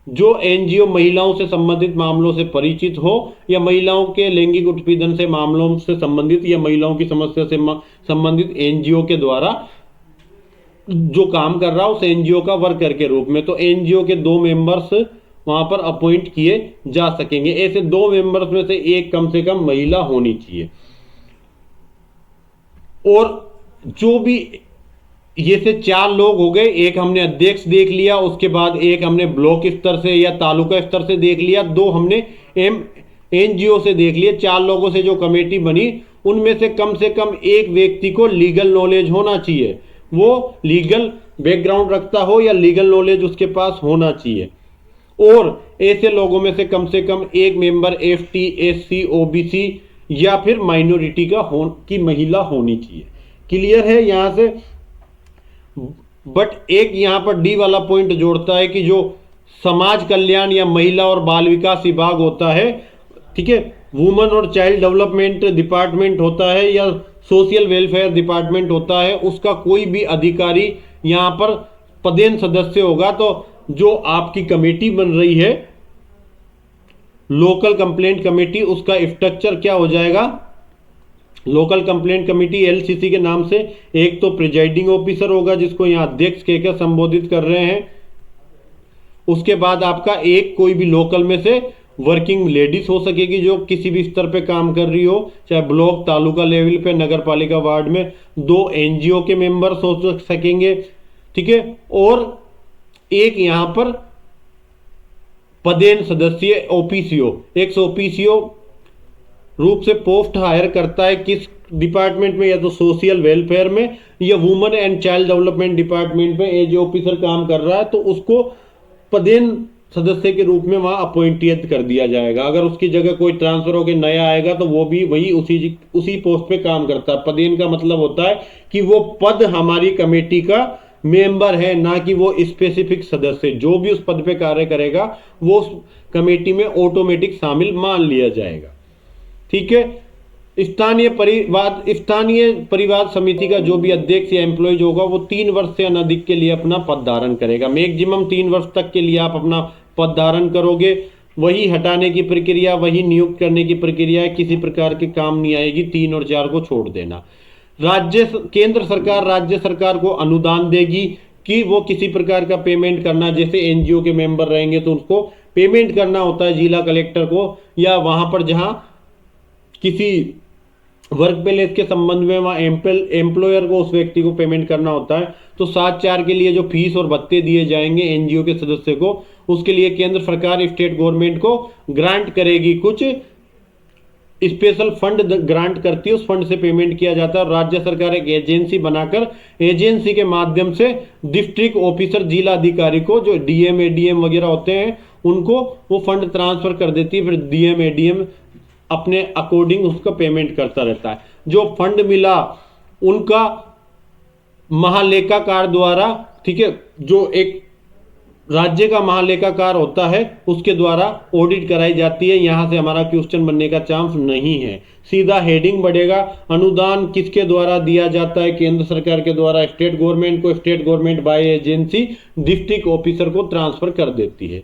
जो एनजीओ महिलाओं से संबंधित मामलों से परिचित हो या महिलाओं के लैंगिक उत्पीड़न से मामलों से संबंधित या महिलाओं की समस्या से संबंधित एनजीओ के द्वारा जो काम कर रहा है उस एनजीओ का वर्कर के रूप में। तो एनजीओ के 2 मेंबर्स वहां पर अपॉइंट किए जा सकेंगे। ऐसे 2 मेंबर्स में से एक कम से कम महिला होनी चाहिए। और जो भी ये से 4 लोग हो गए, एक हमने अध्यक्ष देख लिया, उसके बाद एक हमने ब्लॉक स्तर से या तालुका स्तर से देख लिया, 2 हमने एनजीओ से देख लिए। 4 लोगों से जो कमेटी बनी उनमें से कम एक व्यक्ति को लीगल नॉलेज होना चाहिए, वो लीगल बैकग्राउंड रखता हो या लीगल नॉलेज उसके पास होना चाहिए। और ऐसे लोगों में से कम एक मेंबर एसटी, एससी, ओबीसी या फिर माइनॉरिटी की महिला होनी चाहिए। क्लियर है यहां से। बट एक यहां पर डी वाला पॉइंट जोड़ता है कि जो समाज कल्याण या महिला और बाल विकास विभाग होता है, ठीक है, वुमेन और चाइल्ड डेवलपमेंट डिपार्टमेंट होता है या सोशल वेलफेयर डिपार्टमेंट होता है, उसका कोई भी अधिकारी यहां पर पदेन सदस्य होगा। तो जो आपकी कमेटी बन रही है लोकल कंप्लेंट कमेटी, उसका स्ट्रक्चर क्या हो जाएगा, लोकल कंप्लेंट कमेटी एलसीसी के नाम से एक तो प्रिजाइडिंग ऑफिसर होगा जिसको यहां अध्यक्ष कहकर संबोधित कर रहे हैं। उसके बाद आपका एक कोई भी लोकल में से वर्किंग लेडीज हो सकेगी जो किसी भी स्तर पे काम कर रही हो, चाहे ब्लॉक, तालुका लेवल पे, नगर पालिका, वार्ड में। 2 एनजीओ के मेंबर्स हो सकेंगे, ठीक है। और एक यहां पर पदेन सदस्य ओपीसीओ, एक ओपीसीओ रूप से पोस्ट हायर करता है किस डिपार्टमेंट में, या तो सोशल वेलफेयर में या women and child development department में एज ऑफिसर काम कर रहा है, तो उसको पदेन सदस्य के रूप में वहां अपॉइंटेड कर दिया जाएगा। अगर उसकी जगह कोई ट्रांसफर होकर नया आएगा तो वो भी वही उसी पोस्ट पे काम करता है। पदेन का मतलब होता है कि वो पद हमारी कमेटी का मेंबर है, ना कि वो स्पेसिफिक सदस्य। जो भी उस पद पे कार्य करेगा वो उस कमेटी में ऑटोमेटिक शामिल मान लिया जाएगा, ठीक है। स्थानीय परिवार समिति का जो भी अध्यक्ष या एम्प्लॉयज होगा वो 3 वर्ष से अनधिक के लिए अपना पद धारण करेगा। मैक्सिमम 3 वर्ष तक के लिए आप अपना पद धारण करोगे। वही हटाने की प्रक्रिया, वही नियुक्त करने की प्रक्रिया है, किसी प्रकार के काम नहीं आएगी। 3 और 4 को छोड़ देना। केंद्र सरकार राज्य सरकार को अनुदान देगी कि वो किसी प्रकार का पेमेंट करना, जैसे एनजीओ के मेंबर रहेंगे तो उसको पेमेंट करना होता है जिला कलेक्टर को, या वहां पर जहां किसी वर्क प्लेस के संबंध में वहां एम्प्लॉयर को उस व्यक्ति को पेमेंट करना होता है। तो 7/4 के लिए जो फीस और भत्ते दिए जाएंगे एनजीओ के सदस्य को, उसके लिए केंद्र सरकार स्टेट गवर्नमेंट को ग्रांट करेगी, कुछ स्पेशल फंड ग्रांट करती है, उस फंड से पेमेंट किया जाता है। और राज्य सरकार एक एजेंसी बनाकर एजेंसी के माध्यम से डिस्ट्रिक्ट ऑफिसर जिला अधिकारी को, जो डीएम एडीएम वगैरह होते हैं, उनको वो फंड ट्रांसफर कर देती है। फिर डीएम एडीएम अपने अकॉर्डिंग उसका पेमेंट करता रहता है। जो फंड मिला उनका महालेखाकार द्वारा, ठीक है, जो एक राज्य का महालेखाकार होता है उसके द्वारा ऑडिट कराई जाती है। यहां से हमारा क्वेश्चन बनने का चांस नहीं है। सीधा हेडिंग बढ़ेगा, अनुदान किसके द्वारा दिया जाता है, केंद्र सरकार के द्वारा स्टेट गवर्नमेंट को, state government by agency district officer को ट्रांसफर कर देती है।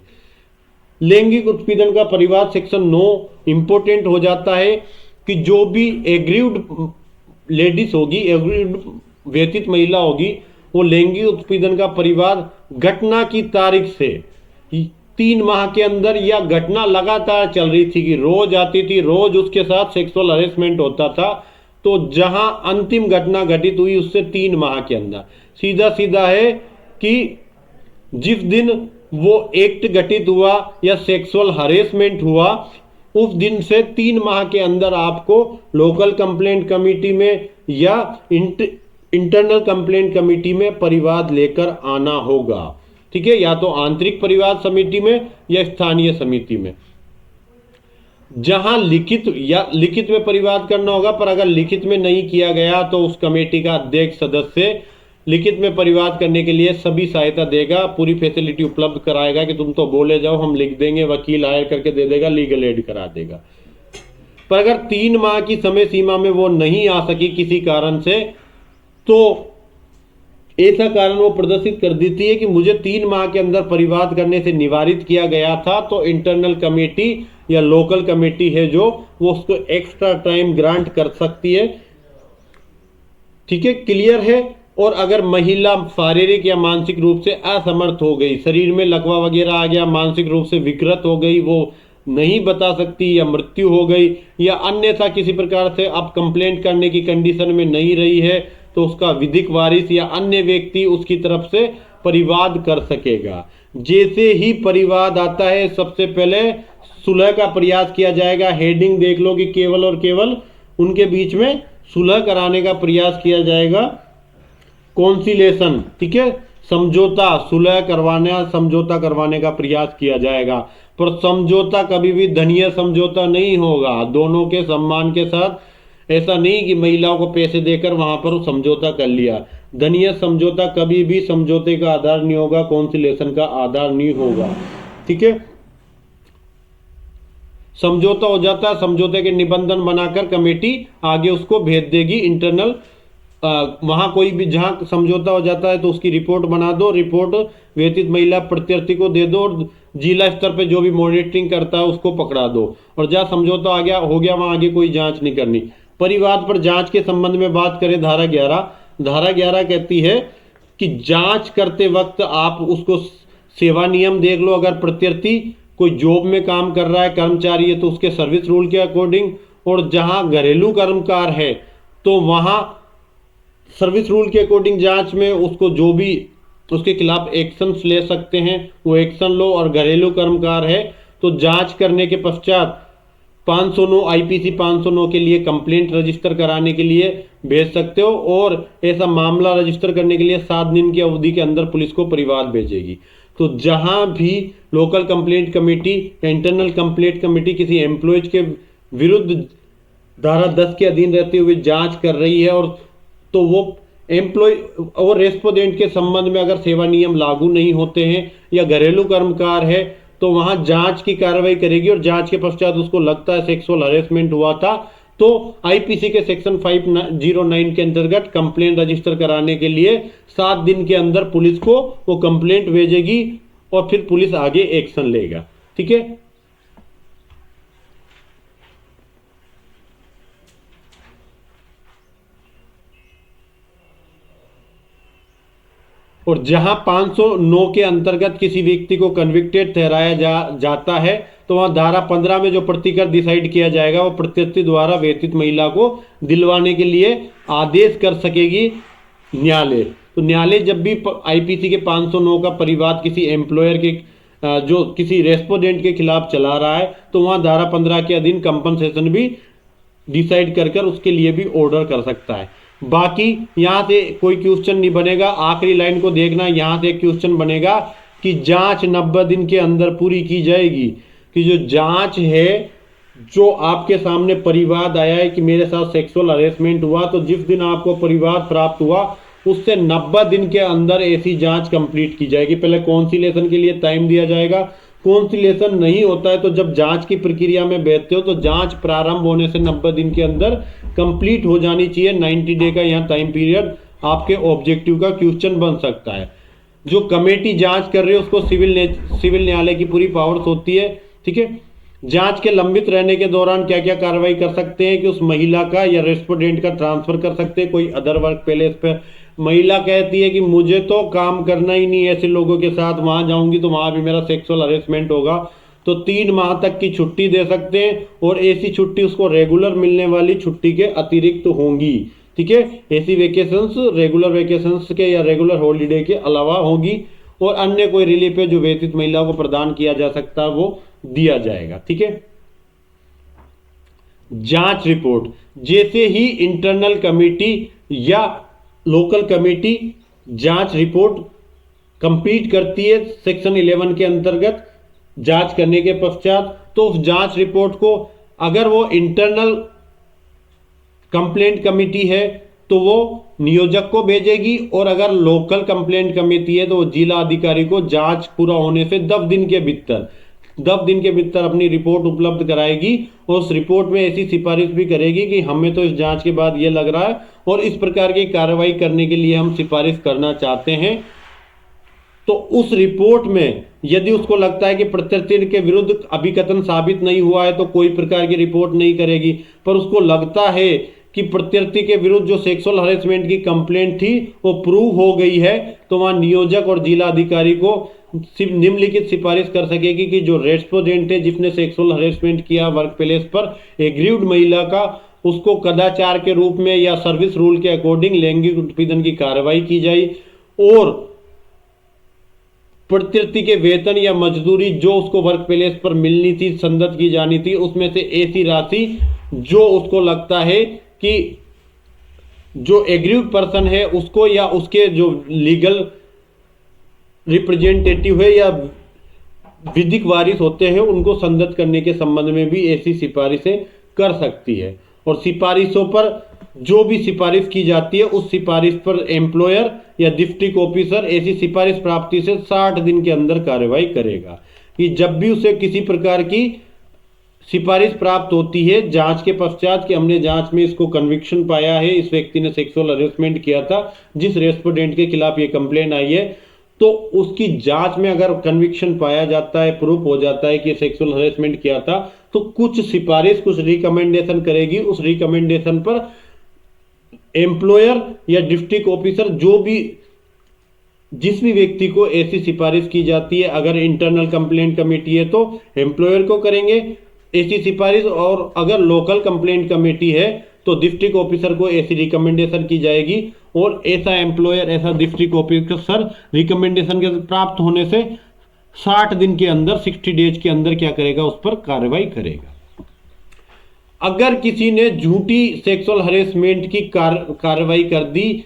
लैंगिक उत्पीड़न का परिवार सेक्शन 9 इंपोर्टेंट हो जाता है कि जो भी एग्रीव्ड लेडीज होगी, एग्रीव्ड व्यतीत महिला होगी, वो लैंगिक उत्पीड़न का परिवार घटना की तारीख से 3 माह के अंदर, या घटना लगातार चल रही थी कि रोज आती थी, रोज उसके साथ सेक्सुअल हरेसमेंट होता था, तो जहां अंतिम घटना घटित हुई उससे 3 माह के अंदर, सीधा सीधा है कि जिस दिन वो एक्ट घटित हुआ या सेक्सुअल हरेसमेंट हुआ, उस दिन से 3 माह के अंदर आपको लोकल कंप्लेंट कमेटी में या इंटरनल कंप्लेंट कमेटी में परिवाद लेकर आना होगा। ठीक है, या तो आंतरिक परिवाद समिति में या स्थानीय समिति में, जहां लिखित में परिवाद करना होगा। पर अगर लिखित में नहीं किया गया तो उस कमेटी का अध्यक्ष सदस्य लिखित में परिवाद करने के लिए सभी सहायता देगा, पूरी फैसिलिटी उपलब्ध कराएगा कि तुम तो बोले जाओ, हम लिख देंगे, वकील हायर करके दे देगा, लीगल एड करा देगा। पर अगर 3 माह की समय सीमा में वो नहीं आ सकी किसी कारण से, तो ऐसा कारण वो प्रदर्शित कर देती है कि मुझे 3 माह के अंदर परिवाद करने से निवारित किया गया था, तो इंटरनल कमेटी या लोकल कमेटी है जो, वो उसको एक्स्ट्रा टाइम ग्रांट कर सकती है। ठीक है, क्लियर है। और अगर महिला शारीरिक या मानसिक रूप से असमर्थ हो गई, शरीर में लकवा वगैरह आ गया, मानसिक रूप से विकृत हो गई, वो नहीं बता सकती, या मृत्यु हो गई, या अन्यथा किसी प्रकार से अब कंप्लेंट करने की कंडीशन में नहीं रही है, तो उसका विधिक वारिस या अन्य व्यक्ति उसकी तरफ से परिवाद कर सकेगा। जैसे ही परिवाद आता है, सबसे पहले सुलह का प्रयास किया जाएगा। हेडिंग देख लो कि केवल और केवल उनके बीच में सुलह कराने का प्रयास किया जाएगा, कॉन्सिलेशन। ठीक है, समझौता, सुलह करवाना, समझौता करवाने का प्रयास किया जाएगा। पर समझौता कभी भी धनीय समझौता नहीं होगा, दोनों के सम्मान के साथ। ऐसा नहीं कि महिलाओं को पैसे देकर वहां पर समझौता कर लिया। धनीय समझौता कभी भी समझौते का आधार नहीं होगा, कॉन्सिलेशन का आधार नहीं होगा। ठीक है, समझौता हो जाता है, समझौते के निबंधन बनाकर कमेटी आगे उसको भेज देगी इंटरनल। वहां कोई भी जहां समझौता हो जाता है तो उसकी रिपोर्ट बना दो, रिपोर्ट व्यतीत महिला प्रत्यार्थी को दे दो, और जिला स्तर पे जो भी मॉनिटरिंग करता है उसको पकड़ा दो। और जहां समझौता आ गया हो गया, वहां आगे कोई जांच नहीं करनी। परिवाद पर जांच के संबंध में बात करें, धारा 11 कहती है कि जांच करते वक्त आप उसको सेवा नियम देख लो। अगर प्रत्यार्थी कोई जॉब में काम कर रहा है, कर्मचारी है, तो उसके सर्विस रूल के अकॉर्डिंग। और जहां घरेलू कर्मकार है तो वहां सर्विस रूल के अकॉर्डिंग जांच में उसको जो भी उसके खिलाफ एक्शन ले सकते हैं वो एक्शन लो। और घरेलू कर्मकार है तो जांच करने के पश्चात 509 आईपीसी 509 के लिए कंप्लेंट रजिस्टर कराने के लिए भेज सकते हो, और ऐसा मामला रजिस्टर करने के लिए 7 दिन की अवधि के अंदर पुलिस को परिवाद भेजेगी। तो जहां भी local complaint committee, internal complaint committee किसी एम्प्लॉयज के विरुद्ध धारा 10 के अधीन रहते हुए जांच कर रही है, और तो वो एम्प्लॉय और रेस्पोंडेंट के संबंध में अगर सेवा नियम लागू नहीं होते हैं या घरेलू कर्मकार है, तो वहां जांच की कार्रवाई करेगी। और जांच के पश्चात उसको लगता है सेक्सुअल हरेसमेंट हुआ था, तो आईपीसी के सेक्शन 509 के अंतर्गत कंप्लेंट रजिस्टर कराने के लिए 7 दिन के अंदर पुलिस को वो कंप्लेंट भेजेगी, और फिर पुलिस आगे एक्शन लेगा। ठीक है, और जहां 509 के अंतर्गत किसी व्यक्ति को कन्विक्टेड ठहराया जाता है तो वहां धारा 15 में जो प्रतिकर डिसाइड किया जाएगा वो प्रत्यर्थी द्वारा व्यतीत महिला को दिलवाने के लिए आदेश कर सकेगी न्यायालय। तो न्यायालय जब भी आईपीसी के 509 का परिवाद किसी एम्प्लॉयर के जो किसी रेस्पोंडेंट के खिलाफ चला रहा है तो वहां धारा 15 के अधीन कंपनसेशन भी डिसाइड कर उसके लिए भी ऑर्डर कर सकता है। बाकी यहां से कोई क्वेश्चन नहीं बनेगा, आखिरी लाइन को देखना, यहां से एक क्वेश्चन बनेगा कि जांच 90 दिन के अंदर पूरी की जाएगी। कि जो जांच है, जो आपके सामने परिवाद आया है कि मेरे साथ सेक्सुअल हरेसमेंट हुआ, तो जिस दिन आपको परिवाद प्राप्त हुआ उससे 90 दिन के अंदर ऐसी जांच कंप्लीट की जाएगी। पहले कॉन्सिलेशन के लिए टाइम दिया जाएगा, कॉन्सिलेशन नहीं होता है तो जब जांच की प्रक्रिया में बैठते हो तो जांच प्रारंभ होने से 90 दिन के अंदर कंप्लीट हो जानी चाहिए। 90 डे का यहाँ टाइम पीरियड आपके ऑब्जेक्टिव का क्वेश्चन बन सकता है। जो कमेटी जांच कर रही है उसको सिविल न्यायालय की पूरी पावर्स होती है, ठीक है। जांच के लंबित रहने के दौरान क्या क्या कार्रवाई कर सकते हैं कि उस महिला का या रेस्पोंडेंट का ट्रांसफर कर सकते हैं कोई अदर वर्क प्लेस पे। महिला कहती है कि मुझे तो काम करना ही नहीं, ऐसे लोगों के साथ वहां जाऊंगी तो वहां भी मेरा सेक्सुअल हरेसमेंट होगा, तो 3 माह तक की छुट्टी दे सकते हैं और ऐसी छुट्टी उसको रेगुलर मिलने वाली छुट्टी के अतिरिक्त होंगी, ठीक है। ऐसी वेकेशंस रेगुलर वेकेशंस के या रेगुलर हॉलीडे के अलावा होगी और अन्य कोई रिलीफ है जो व्यतीत महिलाओं को प्रदान किया जा सकता है वो दिया जाएगा, ठीक है। जांच रिपोर्ट, जैसे ही इंटरनल कमेटी या लोकल कमेटी जांच रिपोर्ट कंप्लीट करती है सेक्शन 11 के अंतर्गत जांच करने के पश्चात, तो उस जांच रिपोर्ट को अगर वो इंटरनल कंप्लेंट कमेटी है तो वो नियोजक को भेजेगी और अगर लोकल कंप्लेंट कमेटी है तो वो जिला अधिकारी को जांच पूरा होने से 10 दिन के भीतर अपनी रिपोर्ट उपलब्ध कराएगी और उस रिपोर्ट में ऐसी सिफारिश भी करेगी कि हमें तो इस जांच के बाद ये लग रहा है और इस प्रकार की कार्रवाई करने के लिए हम सिफारिश करना चाहते हैं। तो उस रिपोर्ट में यदि उसको लगता है कि प्रत्यर्थी के विरुद्ध अभिकथन साबित नहीं हुआ है तो कोई प्रकार की रिपोर्ट नहीं करेगी, पर उसको लगता है कि प्रत्यर्थी के विरुद्ध जो सेक्सुअल हरेसमेंट की कंप्लेंट थी वो प्रूव हो गई है, तो वहां नियोजक और जिला अधिकारी को निम्नलिखित सिफारिश कर सकेगी कि जो रेस्पोंडेंट है जिसने सेक्सुअल हरेसमेंट किया वर्क प्लेस पर एग्रीव्ड महिला का, उसको कदाचार के रूप में या सर्विस रूल के अकॉर्डिंग लैंगिक उत्पीड़न की कार्रवाई की जाए और प्रत्यर्थी के वेतन या मजदूरी जो उसको वर्क प्लेस पर मिलनी थी, संदत की जानी थी, उसमें से ऐसी राशि जो उसको लगता है कि जो एग्रीव्ड पर्सन है उसको या उसके जो लीगल रिप्रेजेंटेटिव है या विधिक वारिस होते हैं उनको संदत करने के संबंध में भी ऐसी सिफारिशें कर सकती है। और सिफारिशों पर जो भी सिफारिश की जाती है उस सिफारिश पर एम्प्लॉयर या डिस्ट्रिक्ट ऑफिसर ऐसी सिफारिश प्राप्ति से 60 दिन के अंदर कार्रवाई करेगा। कि जब भी उसे किसी प्रकार की सिफारिश प्राप्त होती है जांच के पश्चात कि हमने जांच में इसको कन्विक्शन पाया है, इस व्यक्ति ने सेक्सुअल हरेसमेंट किया था, जिस रेस्पोंडेंट के खिलाफ ये कंप्लेंट आई है, तो उसकी जांच में अगर कन्विक्शन पाया जाता है, प्रूफ हो जाता है कि सेक्सुअल हरेसमेंट किया था, तो कुछ सिफारिश कुछ रिकमेंडेशन करेगी। उस रिकमेंडेशन पर एम्प्लॉयर या डिस्ट्रिक्ट ऑफिसर जो भी जिस भी व्यक्ति को ऐसी सिफारिश की जाती है, अगर इंटरनल कंप्लेंट कमेटी है तो एम्प्लॉयर को करेंगे ऐसी सिफारिश, और अगर लोकल कंप्लेंट कमेटी है तो डिस्ट्रिक्ट ऑफिसर को ऐसी रिकमेंडेशन की जाएगी और ऐसा एम्प्लॉयर ऐसा डिस्ट्रिक्ट ऑफिसर रिकमेंडेशन के प्राप्त होने से 60 दिन के अंदर 60 डेज के अंदर क्या करेगा, उस पर कार्रवाई करेगा। अगर किसी ने झूठी सेक्सुअल हरेसमेंट की कार्रवाई कर दी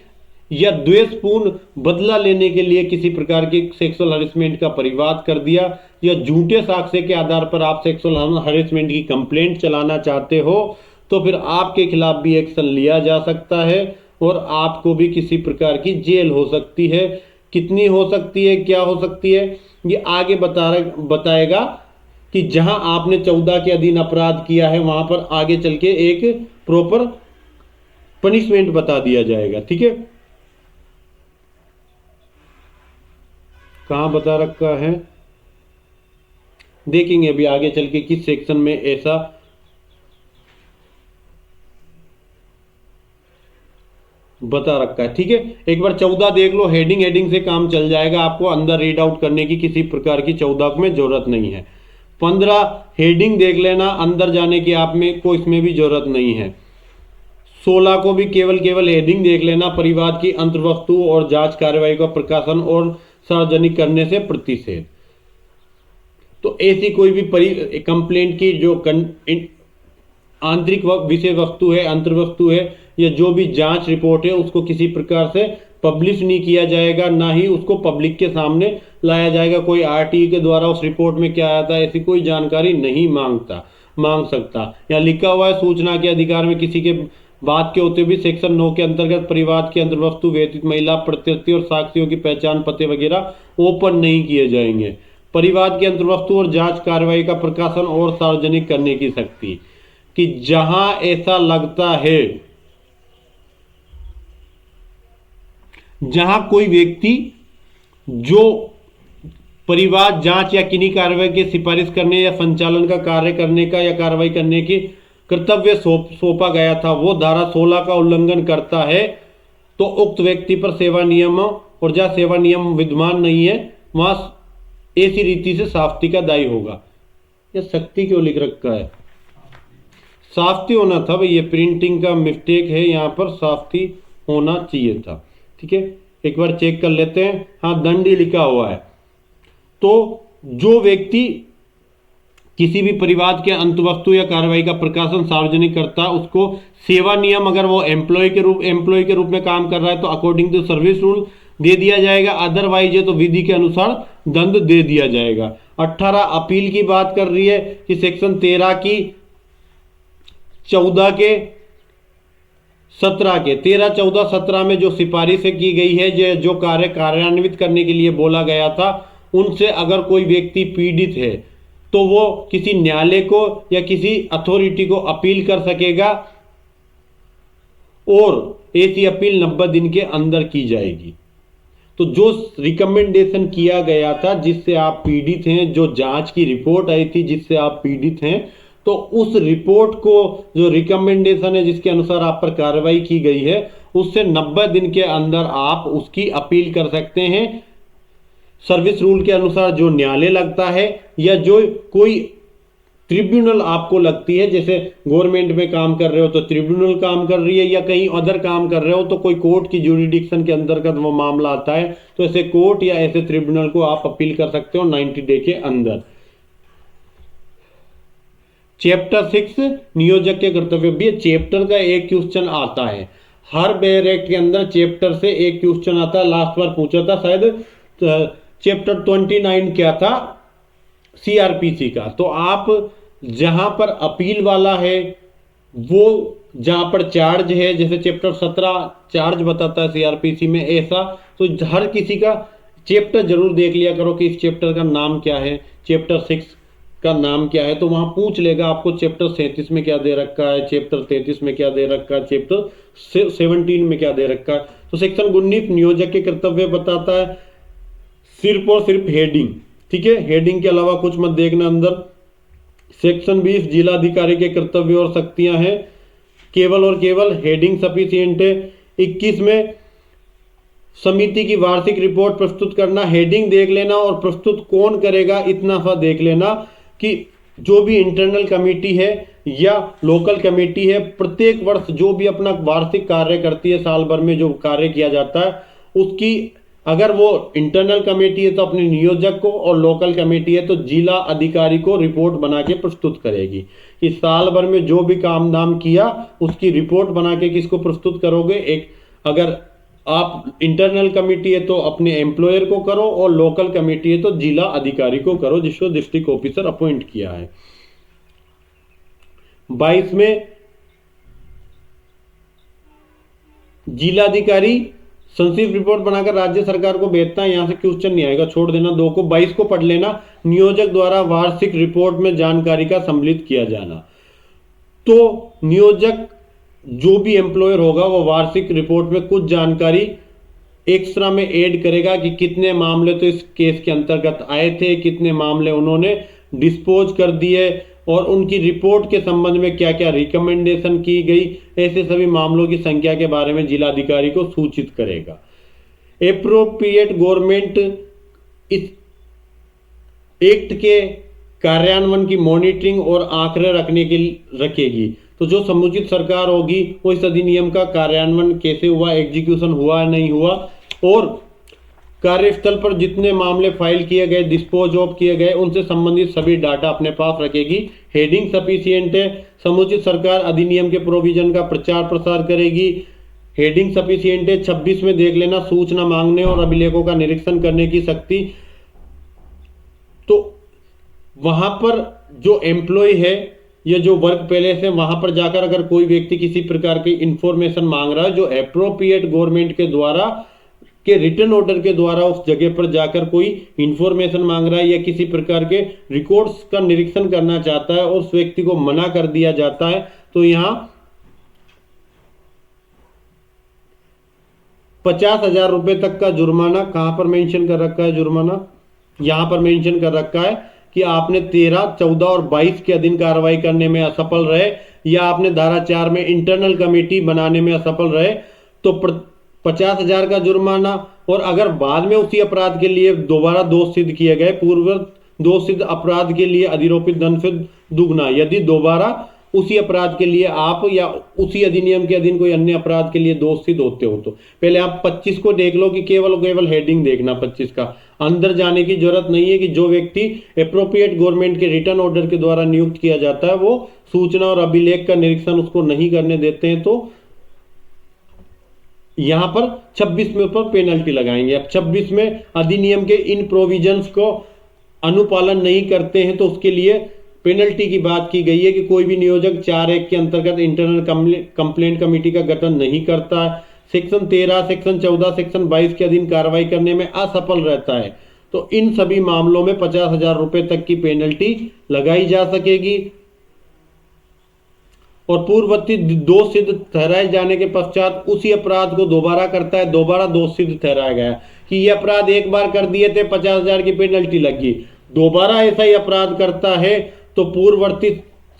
या द्वेषपूर्ण बदला लेने के लिए किसी प्रकार की सेक्सुअल हरेसमेंट का परिवाद कर दिया या झूठे साक्ष्य के आधार पर आप सेक्सुअल हरेसमेंट की कंप्लेंट चलाना चाहते हो, तो फिर आपके खिलाफ भी एक्शन लिया जा सकता है और आपको भी किसी प्रकार की जेल हो सकती है। कितनी हो सकती है, क्या हो सकती है, ये आगे बताएगा कि जहां आपने 14 के अधीन अपराध किया है वहां पर आगे चल के एक प्रॉपर पनिशमेंट बता दिया जाएगा, ठीक है। कहां बता रखा है देखेंगे अभी आगे चल के किस सेक्शन में ऐसा बता रखा है। ठीक है, एक बार 14 देख लो, हेडिंग से काम चल जाएगा, आपको अंदर रीड आउट करने की किसी प्रकार की 14 में जरूरत नहीं है। 15 हेडिंग देख लेना, अंदर जाने की आप में को इसमें भी जरूरत नहीं है। 16 को भी केवल हेडिंग देख लेना, परिवाद की अंतर्वस्तु और जांच कार्रवाई का प्रकाशन और सार्वजनिक करने से प्रतिषेध। तो ऐसी कोई भी कंप्लेंट की जो आंतरिक विषय वस्तु है, अंतर्वस्तु है, या जो भी जांच रिपोर्ट है, उसको किसी प्रकार से पब्लिश नहीं किया जाएगा, ना ही उसको पब्लिक के सामने लाया जाएगा। कोई आरटीई के द्वारा उस रिपोर्ट में क्या आया था, ऐसी कोई जानकारी नहीं मांग सकता। या लिखा हुआ है, सूचना के अधिकार में किसी के बात के होते भी सेक्शन 9 के अंतर्गत परिवाद की अंतर्वस्तु, व्यतीत महिला, प्रत्यर्थी और साक्षियों की पहचान, पते वगैरह ओपन नहीं किए जाएंगे। परिवाद की अंतर्वस्तु और जांच कार्रवाई का प्रकाशन और सार्वजनिक करने की शक्ति, कि जहां ऐसा लगता है, जहां कोई व्यक्ति जो परिवाद जांच या किन्हीं कार्रवाई की सिफारिश करने या संचालन का कार्य करने का या कार्रवाई करने की कर्तव्य सौंपा गया था, वो धारा 16 का उल्लंघन करता है, तो उक्त व्यक्ति पर सेवा नियम, और जहां सेवा नियम विद्यमान नहीं है वहां ऐसी रीति से शास्ति का दायी होगा। यह शक्ति क्यों लिख रखा है, शास्ति होना था भाई, ये प्रिंटिंग का मिस्टेक है, यहां पर शास्ति होना चाहिए था। ठीक है, एक बार चेक कर लेते हैं। हाँ, दंड ही लिखा हुआ है। तो जो व्यक्ति किसी भी परिवाद के अंतवस्तु या कार्रवाई का प्रकाशन सार्वजनिक करता है, उसको सेवा नियम, अगर वो एम्प्लॉय के रूप में काम कर रहा है तो अकॉर्डिंग टू सर्विस रूल दे दिया जाएगा, अदरवाइज है तो विधि के अनुसार दंड दे दिया जाएगा। 18 अपील की बात कर रही है कि सेक्शन 13 की 14 के 17 के 13, 14, 17 में जो सिफारिशें की गई है, जो कार्य कार्यान्वित करने के लिए बोला गया था, उनसे अगर कोई व्यक्ति पीड़ित है तो वो किसी न्यायालय को या किसी अथॉरिटी को अपील कर सकेगा, और ऐसी अपील 90 दिन के अंदर की जाएगी। तो जो रिकमेंडेशन किया गया था, जिससे आप पीड़ित हैं, जो जांच की रिपोर्ट आई थी जिससे आप पीड़ित हैं, तो उस रिपोर्ट को, जो रिकमेंडेशन है जिसके अनुसार आप पर कार्रवाई की गई है, उससे 90 दिन के अंदर आप उसकी अपील कर सकते हैं। सर्विस रूल के अनुसार जो न्यायालय लगता है, या जो कोई ट्रिब्यूनल आपको लगती है, जैसे गवर्नमेंट में काम कर रहे हो तो ट्रिब्यूनल काम कर रही है, या कहीं अदर काम कर रहे हो तो कोई कोर्ट की ज्यूरिडिक्शन के अंतर्गत वो मामला आता है, तो ऐसे कोर्ट या ऐसे ट्रिब्यूनल को आप अपील कर सकते हो 90 डे के अंदर। चैप्टर 6 नियोजक के कर्तव्य, भी चैप्टर का एक क्वेश्चन आता है हर बेयर एक्ट के अंदर, चैप्टर से एक क्वेश्चन आता है। लास्ट बार पूछा था शायद चैप्टर 29 क्या था, सीआरपीसी का। तो आप जहां पर अपील वाला है, वो जहां पर चार्ज है, जैसे चैप्टर 17 चार्ज बताता है सीआरपीसी में, ऐसा तो हर किसी का चैप्टर जरूर देख लिया करो कि इस चैप्टर का नाम क्या है, चैप्टर 6 का नाम क्या है। तो वहां पूछ लेगा आपको चैप्टर 37 में क्या दे रखा है, चैप्टर 33 में क्या दे रखा है, चैप्टर 17 में क्या दे रखा है। तो सेक्शन 19 नियोजक के कर्तव्य बताता है, सिर्फ और सिर्फ हेडिंग। ठीक है, हेडिंग के अलावा कुछ मत देखना अंदर। सेक्शन 20 जिलाधिकारी के कर्तव्य और शक्तियां हैं, केवल और केवल हेडिंग सफिशिएंट है। 21 में समिति की वार्षिक रिपोर्ट प्रस्तुत करना, हेडिंग देख लेना और प्रस्तुत कौन करेगा इतना सा देख लेना कि जो भी इंटरनल कमेटी है या लोकल कमेटी है, प्रत्येक वर्ष जो भी अपना वार्षिक कार्य करती है, साल भर में जो कार्य किया जाता है, उसकी अगर वो इंटरनल कमेटी है तो अपने नियोजक को, और लोकल कमेटी है तो जिला अधिकारी को रिपोर्ट बना के प्रस्तुत करेगी कि साल भर में जो भी काम धाम किया उसकी रिपोर्ट बना के किसको प्रस्तुत करोगे। एक अगर आप इंटरनल कमेटी है तो अपने एम्प्लॉयर को करो, और लोकल कमेटी है तो जिला अधिकारी को करो जिसको डिस्ट्रिक्ट ऑफिसर अपॉइंट किया है। 22 में जिलाधिकारी संक्षिप्त रिपोर्ट बनाकर राज्य सरकार को भेजता है। यहां से क्वेश्चन नहीं आएगा, छोड़ देना 2 को। 22 को पढ़ लेना, नियोजक द्वारा वार्षिक रिपोर्ट में जानकारी का सम्मिलित किया जाना। तो नियोजक जो भी एम्प्लॉयर होगा वो वार्षिक रिपोर्ट में कुछ जानकारी एक्स्ट्रा में ऐड करेगा कि कितने मामले तो इस केस के अंतर्गत आए थे, कितने मामले उन्होंने डिस्पोज कर दिए, और उनकी रिपोर्ट के संबंध में क्या क्या रिकमेंडेशन की गई, ऐसे सभी मामलों की संख्या के बारे में जिलाधिकारी को सूचित करेगा। एप्रोप्रिएट गवर्नमेंट इस एक्ट के कार्यान्वयन की मॉनिटरिंग और आंकड़े रखेगी। तो जो समुचित सरकार होगी वो इस अधिनियम का कार्यान्वयन कैसे हुआ, एग्जीक्यूशन हुआ नहीं हुआ, और कार्यस्थल पर जितने मामले फाइल किए गए, डिस्पोज ऑफ किए गए, उनसे संबंधित सभी डाटा अपने पास रखेगी। हेडिंग सफिशिएंट है। समुचित सरकार अधिनियम के प्रोविजन का प्रचार प्रसार करेगी। हेडिंग सफिशिएंट है। 26 में देख लेना, सूचना मांगने और अभिलेखों का निरीक्षण करने की शक्ति। तो वहां पर जो एम्प्लॉय है या जो वर्क प्लेस है, वहां पर जाकर अगर कोई व्यक्ति किसी प्रकार की इंफॉर्मेशन मांग रहा है जो एप्रोप्रिएट गवर्नमेंट के द्वारा के रिटर्न ऑर्डर के द्वारा उस जगह पर जाकर कोई इंफॉर्मेशन मांग रहा है या किसी प्रकार के रिकॉर्ड्स का निरीक्षण करना चाहता है और उस व्यक्ति को मना कर दिया जाता है, तो यहां 50,000 रुपए तक का जुर्माना, कहां पर मेंशन कर रखा है जुर्माना, यहां पर मेंशन कर रखा है कि आपने 13, 14 और 22 के अधीन कार्रवाई करने में असफल रहे या आपने धारा 4 में इंटरनल कमेटी बनाने में असफल रहे तो 50,000 का जुर्माना। और अगर बाद में उसी अपराध के लिए दोबारा दोष सिद्ध किए गए, पूर्व दोष सिद्ध अपराध के लिए अधिरोपित दंड से दुगना। यदि दोबारा उसी अपराध के लिए आप या उसी अधिनियम के अधीन कोई अन्य अपराध के लिए दोष सिद्ध होते हो तो पहले आप 25 को देख लो कि केवल हेडिंग देखना 25 का, अंदर जाने की जरूरत नहीं है कि जो व्यक्ति एप्रोप्रिएट गवर्नमेंट के रिटर्न ऑर्डर के द्वारा नियुक्त किया जाता है वो सूचना और अभिलेख का निरीक्षण उसको नहीं करने देते हैं, तो यहां पर 26 में ऊपर पेनल्टी लगाएंगे। अब 26 में अधिनियम के इन प्रोविजंस को अनुपालन नहीं करते हैं तो उसके लिए पेनल्टी की बात की गई है कि कोई भी नियोजक 4(1) के अंतर्गत इंटरनल कंप्लेंट कमेटी का गठन नहीं करता है, सेक्शन 13, सेक्शन 14, सेक्शन 22 के अधीन कार्रवाई करने में असफल रहता है, तो इन सभी मामलों में 50,000 रुपए तक की पेनल्टी लगाई जा सकेगी। और पूर्ववर्ती दोष सिद्ध ठहराए जाने के पश्चात उसी अपराध को दोबारा करता है, दोबारा दोष सिद्ध ठहराया गया कि ये अपराध एक बार कर दिए थे 50,000 की पेनल्टी लगी, दोबारा ऐसा ही अपराध करता है तो पूर्ववर्ती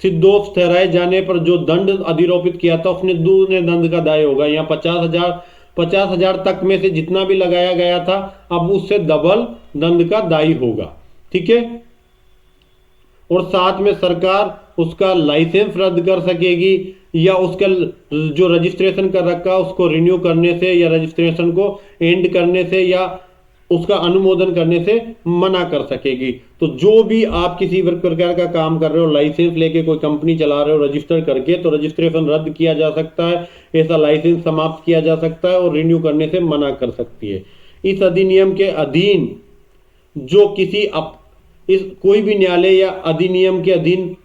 सिद्धोष ठहराए जाने पर जो दंड अधिरोपित किया था उसने दूसरे दंड का दाय होगा। यहाँ 50,000 तक में से जितना भी लगाया गया था अब उससे डबल दंड का दायी होगा। ठीक है, और साथ में सरकार उसका लाइसेंस रद्द कर सकेगी या उसका जो रजिस्ट्रेशन कर रखा है उसको रिन्यू करने से या रजिस्ट्रेशन को एंड करने से या उसका अनुमोदन करने से मना कर सकेगी। तो जो भी आप किसी प्रकार का काम कर रहे हो, लाइसेंस लेके कोई कंपनी चला रहे हो रजिस्टर करके, तो रजिस्ट्रेशन रद्द किया जा सकता है, ऐसा लाइसेंस समाप्त किया जा सकता है और रिन्यू करने से मना कर सकती है। इस अधिनियम के अधीन जो कोई भी न्यायालय या अधिनियम के अधीन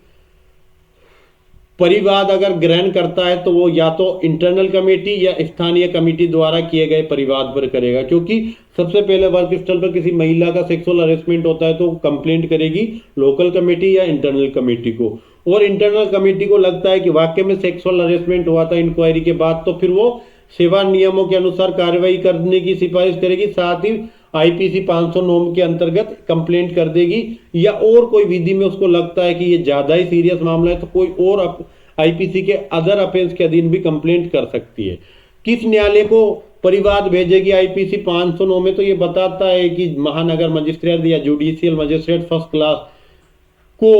परिवाद अगर ग्रहण करता है तो वो या तो इंटरनल कमेटी या स्थानीय कमेटी द्वारा किए गए परिवाद पर करेगा, क्योंकि सबसे पहले वर्क स्थल पर किसी महिला का सेक्सुअल हरेसमेंट होता है तो कंप्लेंट करेगी लोकल कमेटी या इंटरनल कमेटी को, और इंटरनल कमेटी को लगता है कि वाकई में सेक्सुअल हरेसमेंट हुआ था इंक्वायरी के बाद, तो फिर वो सेवा नियमों के अनुसार कार्रवाई करने की सिफारिश करेगी, साथ ही आईपीसी 509 के अंतर्गत कंप्लेंट कर देगी, या और कोई विधि में उसको लगता है कि ये ज्यादा ही सीरियस मामला है तो कोई और आईपीसी के अदर अफेंस के अधीन भी कंप्लेंट कर सकती है। किस न्यायालय को परिवाद भेजेगी आईपीसी 509 में, तो ये बताता है कि महानगर मजिस्ट्रेट या जुडिशियल मजिस्ट्रेट फर्स्ट क्लास को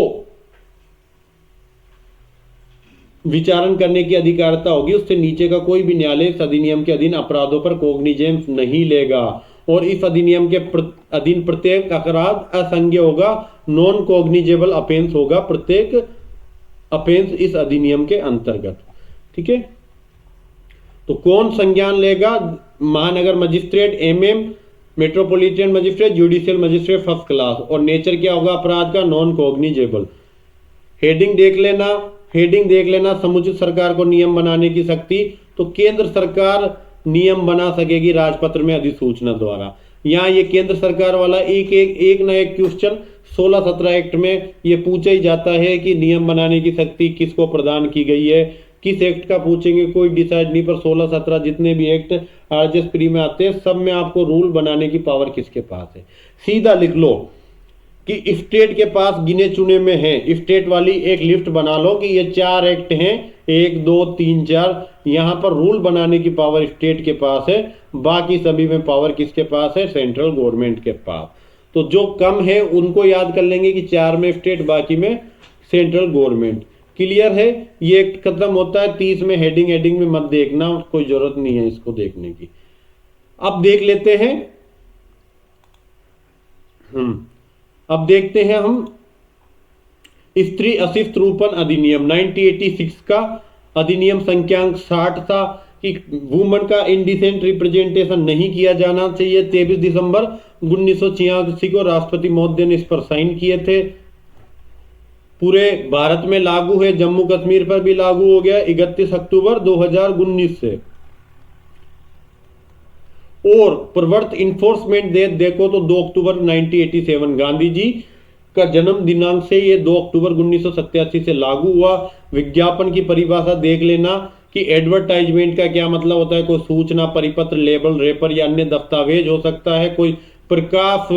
विचारण करने की अधिकारिता होगी, उससे नीचे का कोई भी न्यायालय इस अधिनियम के अधीन अपराधों पर कोग्निजेंस नहीं लेगा, और इस अधिनियम के अधीन प्रत्येक अपराध असंज्ञेय होगा, नॉन कोग्निजेबल अफेंस होगा प्रत्येक अफेंस इस अधिनियम के अंतर्गत। ठीक है, तो कौन संज्ञान लेगा? महानगर magistrate, MM, metropolitan magistrate, judicial magistrate first class, और नेचर क्या होगा अपराध का? Non cognisable. हेडिंग देख लेना समुचित सरकार को नियम बनाने की शक्ति, तो केंद्र सरकार नियम बना सकेगी राजपत्र में अधिसूचना द्वारा। यहाँ ये केंद्र सरकार वाला एक ना एक क्वेश्चन 16-17 एक्ट में ये पूछा ही जाता है कि नियम बनाने की शक्ति किसको प्रदान की गई है, किस एक्ट का पूछेंगे कोई डिसाइड नहीं, पर 16-17 जितने भी एक्ट आरजेएस प्री में आते हैं सब में आपको रूल बनाने की पावर किसके पास है। सीधा लिख लो कि स्टेट के पास गिने चुने में है, स्टेट वाली एक लिस्ट बना लो कि ये 4 एक्ट हैं, 1 2 3 4, यहां पर रूल बनाने की पावर स्टेट के पास है, बाकी सभी में पावर किसके पास है, सेंट्रल गवर्नमेंट के पास। तो जो कम है उनको याद कर लेंगे कि 4 में स्टेट, बाकी में सेंट्रल गवर्नमेंट। क्लियर है, ये एक्ट खत्म होता है 30 में। हेडिंग में मत देखना, कोई जरूरत नहीं है इसको देखने की। अब देख लेते हैं, अब देखते हैं हम स्त्री अशिष्ट रूपन अधिनियम 1986 का अधिनियम संख्यांक 60 था कि वुमन का इंडिसेंट रिप्रेजेंटेशन नहीं किया जाना चाहिए। 23 दिसंबर 1986 को राष्ट्रपति महोदय ने इस पर साइन किए थे। पूरे भारत में लागू है, जम्मू कश्मीर पर भी लागू हो गया 31 अक्टूबर 2019 से। और प्रवर्त इन्फोर्समेंट डेट देखो तो 2 अक्टूबर 1987 गांधी जी का जन्म दिनांक से ये 2 अक्टूबर 1987 से लागू हुआ। विज्ञापन की परिभाषा देख लेना कि एडवर्टाइजमेंट का क्या मतलब होता है। कोई सूचना, परिपत्र, लेबल, रेपर या अन्य दस्तावेज हो सकता है। कोई प्रकाश,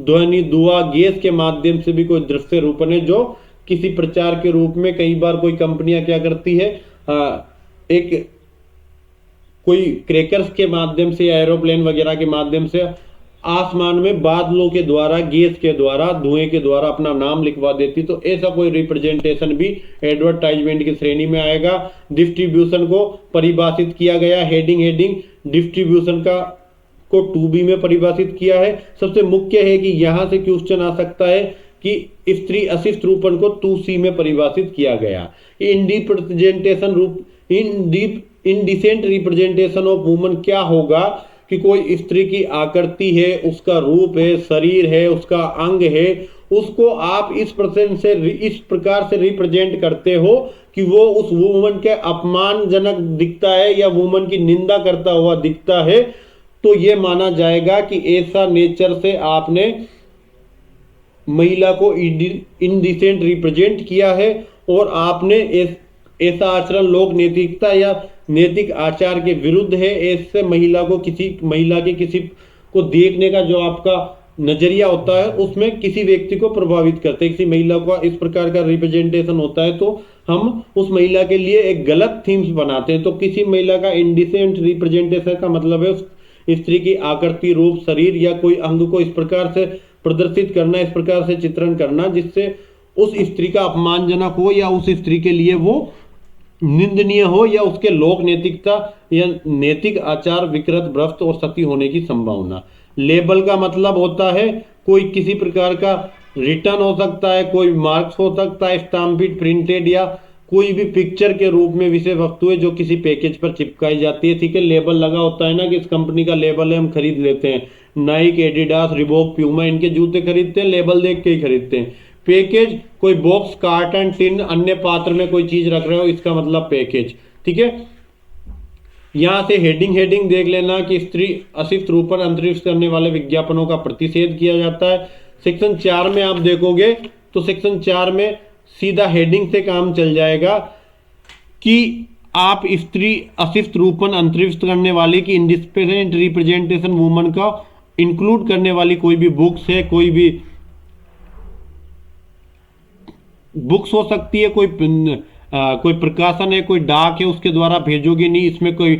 ध्वनि, दुआ, गैस के माध्यम से भी कोई दृश्य रूपन है जो किसी प्रचार के रूप में कई बार कोई कंपनियां क्या करती है, एक कोई क्रैकर्स के माध्यम से या एरोप्लेन वगैरह के माध्यम से आसमान में बादलों के द्वारा, गैस के द्वारा, धुएं के द्वारा अपना नाम लिखवा देती। तो ऐसा कोई रिप्रेजेंटेशन भी एडवर्टाइजमेंट की श्रेणी में आएगा। डिस्ट्रीब्यूशन को परिभाषित किया गया, हेडिंग डिस्ट्रीब्यूशन का को 2B में परिभाषित किया है। सबसे मुख्य है कि यहां से क्वेश्चन आ सकता है कि स्त्री अशिष्ट रूपन को 2C में परिभाषित किया गया। इनडिसेंट रिप्रेजेंटेशन ऑफ वुमन क्या होगा कि कोई स्त्री की आकृति है, उसका रूप है, शरीर है, उसका अंग है, उसको आप इस प्रकार से रिप्रेजेंट करते हो कि वो उस वुमन के अपमानजनक दिखता है या वुमन की निंदा करता हुआ दिखता है, तो ये माना जाएगा कि ऐसा नेचर से आपने महिला को इनडिसेंट रिप्रेजेंट किया है और आपने ऐसा आचरण लोक नैतिकता या नैतिक आचार के विरुद्ध है। ऐसे महिला के किसी को देखने का जो आपका नजरिया होता है उसमें किसी व्यक्ति को प्रभावित करते हैं। किसी महिला को इस प्रकार का रिप्रेजेंटेशन होता है तो हम उस महिला के लिए एक गलत थीम्स बनाते हैं। तो किसी महिला का इनडिसेंट रिप्रेजेंटेशन का मतलब है उस स्त्री की आकृति, रूप, शरीर या कोई अंग को इस प्रकार से प्रदर्शित करना, इस प्रकार से चित्रण करना जिससे उस स्त्री का अपमानजनक हो या उस स्त्री के लिए वो निंदनीय हो या उसके लोक नैतिकता या नैतिक आचार विकृत, भ्रष्ट और सती होने की संभावना। लेबल का मतलब होता है कोई किसी प्रकार का रिटर्न हो सकता है, कोई मार्क्स हो सकता है, स्टाम्पिड, प्रिंटेड या कोई भी पिक्चर के रूप में विषय वस्तु है जो किसी पैकेज पर चिपकाई जाती है। ठीक है, लेबल लगा होता है ना कि इस कंपनी का लेबल है, हम खरीद लेते हैं। नाइक, एडिडास, रिबॉक, प्यूमा, इनके जूते खरीदते हैं, लेबल देख के ही खरीदते हैं। पैकेज कोई बॉक्स, कार्टन, टिन, अन्य पात्र में कोई चीज रख रहे हो, इसका मतलब पैकेज। ठीक है, यहां से हेडिंग देख लेना कि स्त्री अशिष्ट रूपन अंतरिक्ष करने वाले विज्ञापनों का प्रतिषेध किया जाता है। सेक्शन 4 में आप देखोगे तो सेक्शन 4 में सीधा हेडिंग से काम चल जाएगा कि आप स्त्री अशिष्ट रूपन अंतरिक्ष करने वाले की इंडिपेंडेंट रिप्रेजेंटेशन वुमन का इंक्लूड करने वाली कोई भी बुक्स है, कोई भी बुक्स हो सकती है, कोई प्रकाशन है, कोई डाक है, उसके द्वारा भेजोगे नहीं। इसमें कोई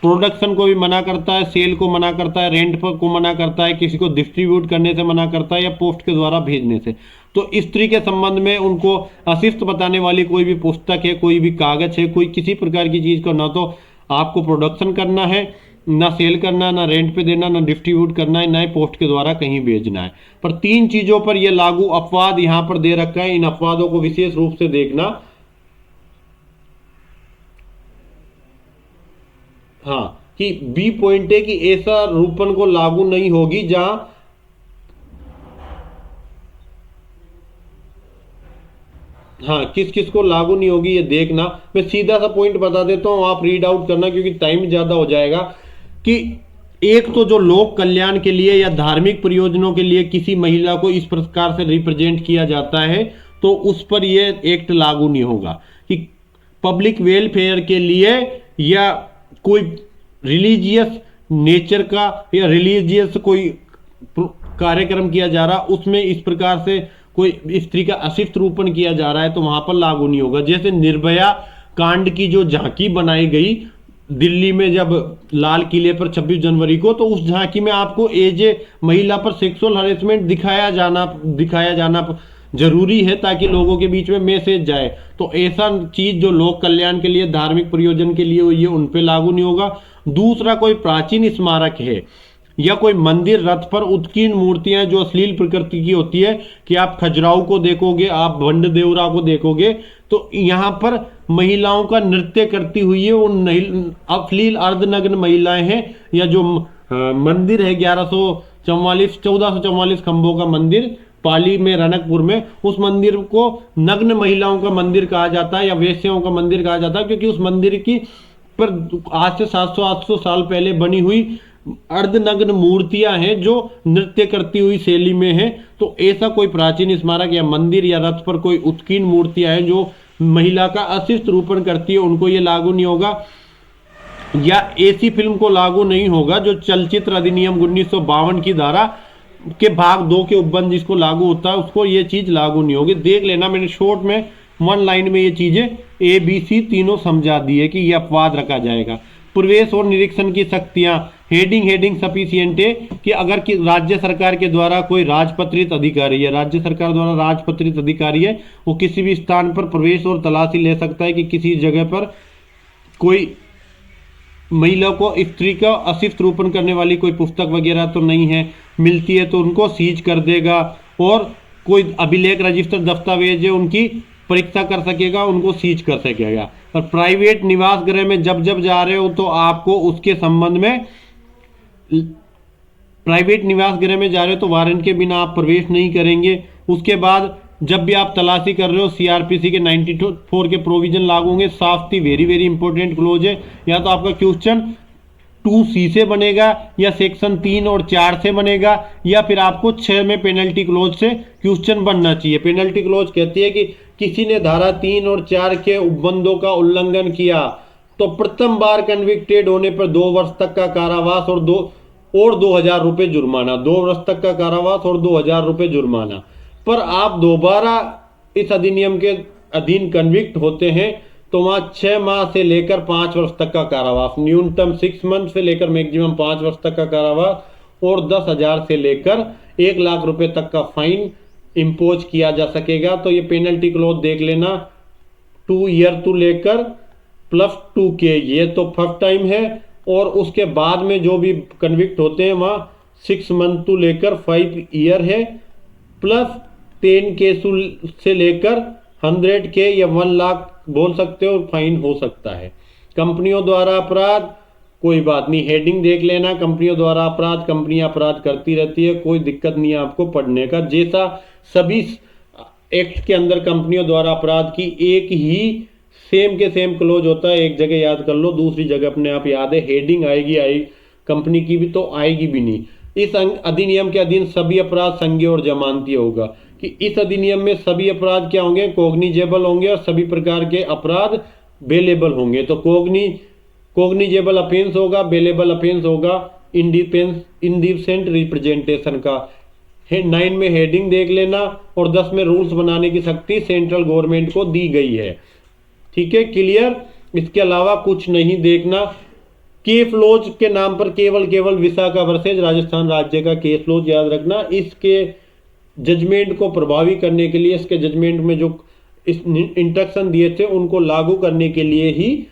प्रोडक्शन को भी मना करता है, सेल को मना करता है, रेंट पर को मना करता है, किसी को डिस्ट्रीब्यूट करने से मना करता है या पोस्ट के द्वारा भेजने से। तो स्त्री के संबंध में उनको अशिष्ट बताने वाली कोई भी पुस्तक है, कोई भी कागज है, कोई किसी प्रकार की चीज को ना तो आपको प्रोडक्शन करना है, ना सेल करना, ना रेंट पे देना, ना डिस्ट्रीब्यूट करना है, ना ही पोस्ट के द्वारा कहीं भेजना है। पर 3 चीजों पर यह लागू। अपवाद यहां पर दे रखा है, इन अपवादों को विशेष रूप से देखना। हाँ, कि बी पॉइंट है कि ऐसा रूपन को लागू नहीं होगी जहां हाँ, किस किस को लागू नहीं होगी ये देखना। मैं सीधा सा पॉइंट बता देता हूं, आप रीड आउट करना क्योंकि टाइम ज्यादा हो जाएगा। कि एक तो जो लोक कल्याण के लिए या धार्मिक प्रयोजनों के लिए किसी महिला को इस प्रकार से रिप्रेजेंट किया जाता है तो उस पर यह एक्ट लागू नहीं होगा। कि पब्लिक वेलफेयर के लिए या कोई रिलीजियस नेचर का या रिलीजियस कोई कार्यक्रम किया जा रहा, उसमें इस प्रकार से कोई स्त्री का अशिष्ट रूपण किया जा रहा है तो वहां पर लागू नहीं होगा। जैसे निर्भया कांड की जो झांकी बनाई गई दिल्ली में जब लाल किले पर 26 जनवरी को, तो उस झांकी में आपको एज ए महिला पर सेक्सुअल हरेसमेंट दिखाया जाना जरूरी है ताकि लोगों के बीच में मैसेज जाए। तो ऐसा चीज जो लोक कल्याण के लिए, धार्मिक प्रयोजन के लिए हुई है, उन पे लागू नहीं होगा। दूसरा, कोई प्राचीन स्मारक है या कोई मंदिर रथ पर उत्कीर्ण मूर्तियां जो अश्लील प्रकृति की होती है, कि आप खजुराहो को देखोगे, आप भंड देवरा को देखोगे, तो यहाँ पर महिलाओं का नृत्य करती हुई है उन अश्लील अर्धनग्न महिलाएं हैं। या जो मंदिर है 1444 खंभों का मंदिर पाली में, रनकपुर में, उस मंदिर को नग्न महिलाओं का मंदिर कहा जाता है या वेश्याओं का मंदिर कहा जाता है, क्योंकि उस मंदिर की पर आज से 700-800 साल पहले बनी हुई अर्धनग्न मूर्तियां हैं जो नृत्य करती हुई शैली में हैं। तो ऐसा कोई प्राचीन स्मारक या मंदिर या रथ पर कोई उत्कीर्ण मूर्तियां हैं जो महिला का अशिष्ट रूपण करती है, उनको ये लागू नहीं होगा। या ऐसी फिल्म को लागू नहीं होगा जो चलचित्र अधिनियम 1952 की धारा के भाग 2 के उपबंध जिसको लागू होता है, उसको ये चीज लागू नहीं होगी। देख लेना, मैंने शॉर्ट में 1 लाइन में ये चीजें ABC तीनों समझा दी है कि ये अपवाद रखा जाएगा। प्रवेश और निरीक्षण की शक्तियां, हेडिंग सफिशिएंट है कि अगर कि राज्य सरकार के द्वारा कोई राजपत्रित अधिकारी है, राज्य सरकार द्वारा राजपत्रित अधिकारी है, वो किसी भी स्थान पर प्रवेश और तलाशी ले सकता है कि किसी जगह पर कोई महिला को, स्त्री का अशिष्ट रूपण करने वाली कोई पुस्तक वगैरह तो नहीं है, मिलती है तो उनको सीज कर देगा। और कोई अभिलेख रजिस्टर दस्तावेज है उनकी परीक्षा कर सकेगा, उनको सीज कर सकेगा। और प्राइवेट निवास गृह में जब जा रहे हो तो आपको उसके संबंध में, प्राइवेट निवास गृह में जा रहे हो तो वारंट के बिना आप प्रवेश नहीं करेंगे। उसके बाद जब भी आप तलाशी कर रहे हो, CRPC के 94 के प्रोविजन लागू होंगे। साफ्ती वेरी वेरी इंपॉर्टेंट क्लोज है। या तो आपका क्वेश्चन 2C से बनेगा, या सेक्शन 3 और 4 से बनेगा, या फिर आपको 6 में पेनल्टी क्लोज से क्वेश्चन बनना चाहिए। पेनल्टी क्लोज कहती है कि किसी ने धारा 3 और 4 के उपबंधों का उल्लंघन किया तो प्रथम बार कन्विक्टेड होने पर 2 वर्ष तक का कारावास और 2000 रुपए जुर्माना। 2 वर्ष तक का कारावास और 2000 रुपए जुर्माना। पर आप दोबारा इस अधिनियम के अधीन कन्विक्ट होते हैं तो वहां 6 माह से लेकर 5 वर्ष तक का कारावास, न्यूनतम 6 मंथ से लेकर मैक्सिमम 5 वर्ष तक का कारावास और 10,000 से लेकर 1 लाख रुपए तक का फाइन इम्पोज किया जा सकेगा। तो ये पेनल्टी क्लॉज देख लेना, 2 ईयर टू लेकर +2 के, ये तो फर्स्ट टाइम है। और उसके बाद में जो भी कन्विक्ट होते हैं वहां 6 मंथ टू लेकर 5 ईयर है, +10 के से लेकर 100 के या 1 लाख बोल सकते हो, फाइन हो सकता है। कंपनियों द्वारा अपराध, कोई बात नहीं, हेडिंग देख लेना, कंपनियों द्वारा अपराध, कंपनियां अपराध करती रहती है, कोई दिक्कत नहीं है आपको पढ़ने का। जैसा सभी एक्ट के अंदर कंपनियों द्वारा अपराध की एक ही सेम के सेम क्लोज होता है, एक जगह याद कर लो, दूसरी जगह अपने आप याद है। हेडिंग आएगी कंपनी की भी तो आएगी भी नहीं। इस अधिनियम के अधीन सभी अपराध संज्ञेय और जमानती होगा कि इस अधिनियम में सभी अपराध क्या होंगे, कोग्निजेबल होंगे, और सभी प्रकार के अपराध बेलेबल होंगे। तो कोग्निजेबल अफेंस होगा, बेलेबल अफेंस होगा इंडिपेंडेंट रिप्रेजेंटेशन का। 9 में हेडिंग देख लेना, और 10 में रूल्स बनाने की शक्ति सेंट्रल गवर्नमेंट को दी गई है। ठीक है, क्लियर। इसके अलावा कुछ नहीं देखना। केस लॉज के नाम पर केवल विशाखा वर्सेज राजस्थान राज्य का केस लॉज याद रखना। इसके जजमेंट को प्रभावी करने के लिए, इसके जजमेंट में जो इस इंस्ट्रक्शन दिए थे उनको लागू करने के लिए ही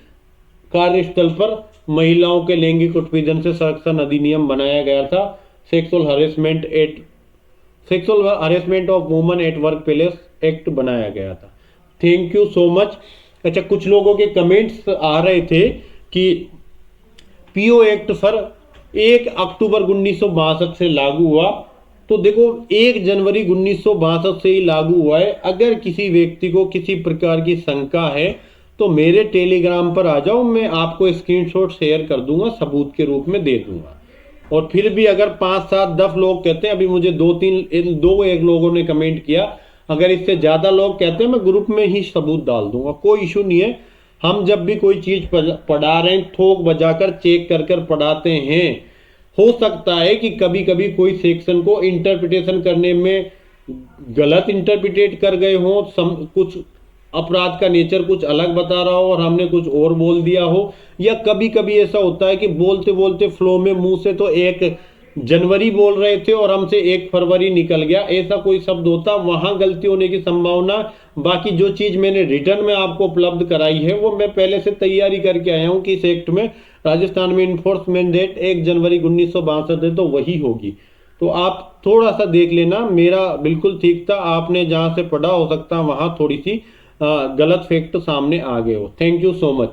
कार्यस्थल पर महिलाओं के लैंगिक उत्पीड़न से संरक्षण अधिनियम बनाया गया था। Sexual harassment of women at work place act बनाया गया था। Thank you so much. अच्छा, कुछ लोगों के कमेंट्स आ रहे थे कि PO एक्ट सर 1 अक्टूबर 1962 से लागू हुआ। तो देखो, 1 जनवरी 1962 से ही लागू हुआ है। अगर किसी व्यक्ति को किसी प्रकार की शंका है तो मेरे टेलीग्राम पर आ जाओ, मैं आपको स्क्रीनशॉट शेयर कर दूंगा, सबूत के रूप में दे दूंगा। और फिर भी अगर 5, 7, 10 लोग कहते हैं, अभी मुझे 1 लोगों ने कमेंट किया, अगर इससे ज्यादा लोग कहते हैं मैं ग्रुप में ही सबूत डाल दूंगा, कोई इशू नहीं है। हम जब भी कोई चीज पढ़ा रहे हैं, थोक बजाकर चेक कर पढ़ाते हैं। हो सकता है कि कभी कभी कोई सेक्शन को इंटरप्रिटेशन करने में गलत इंटरप्रिटेट कर गए हो, कुछ अपराध का नेचर कुछ अलग बता रहा हो और हमने कुछ और बोल दिया हो, या कभी कभी ऐसा होता है कि बोलते बोलते फ्लो में मुंह से तो 1 जनवरी बोल रहे थे और हमसे 1 फरवरी निकल गया, ऐसा कोई शब्द होता, वहां गलती होने की संभावना। बाकी जो चीज मैंने रिटर्न में आपको उपलब्ध कराई है वो मैं पहले से तैयारी करके आया हूं कि इस एक्ट में राजस्थान में इन्फोर्समेंट डेट 1 जनवरी 1962 है तो वही होगी। तो आप थोड़ा सा देख लेना, मेरा बिल्कुल ठीक था, आपने जहां से पढ़ा हो सकता है वहां थोड़ी सी गलत फैक्ट सामने आ गए हो। Thank you so much.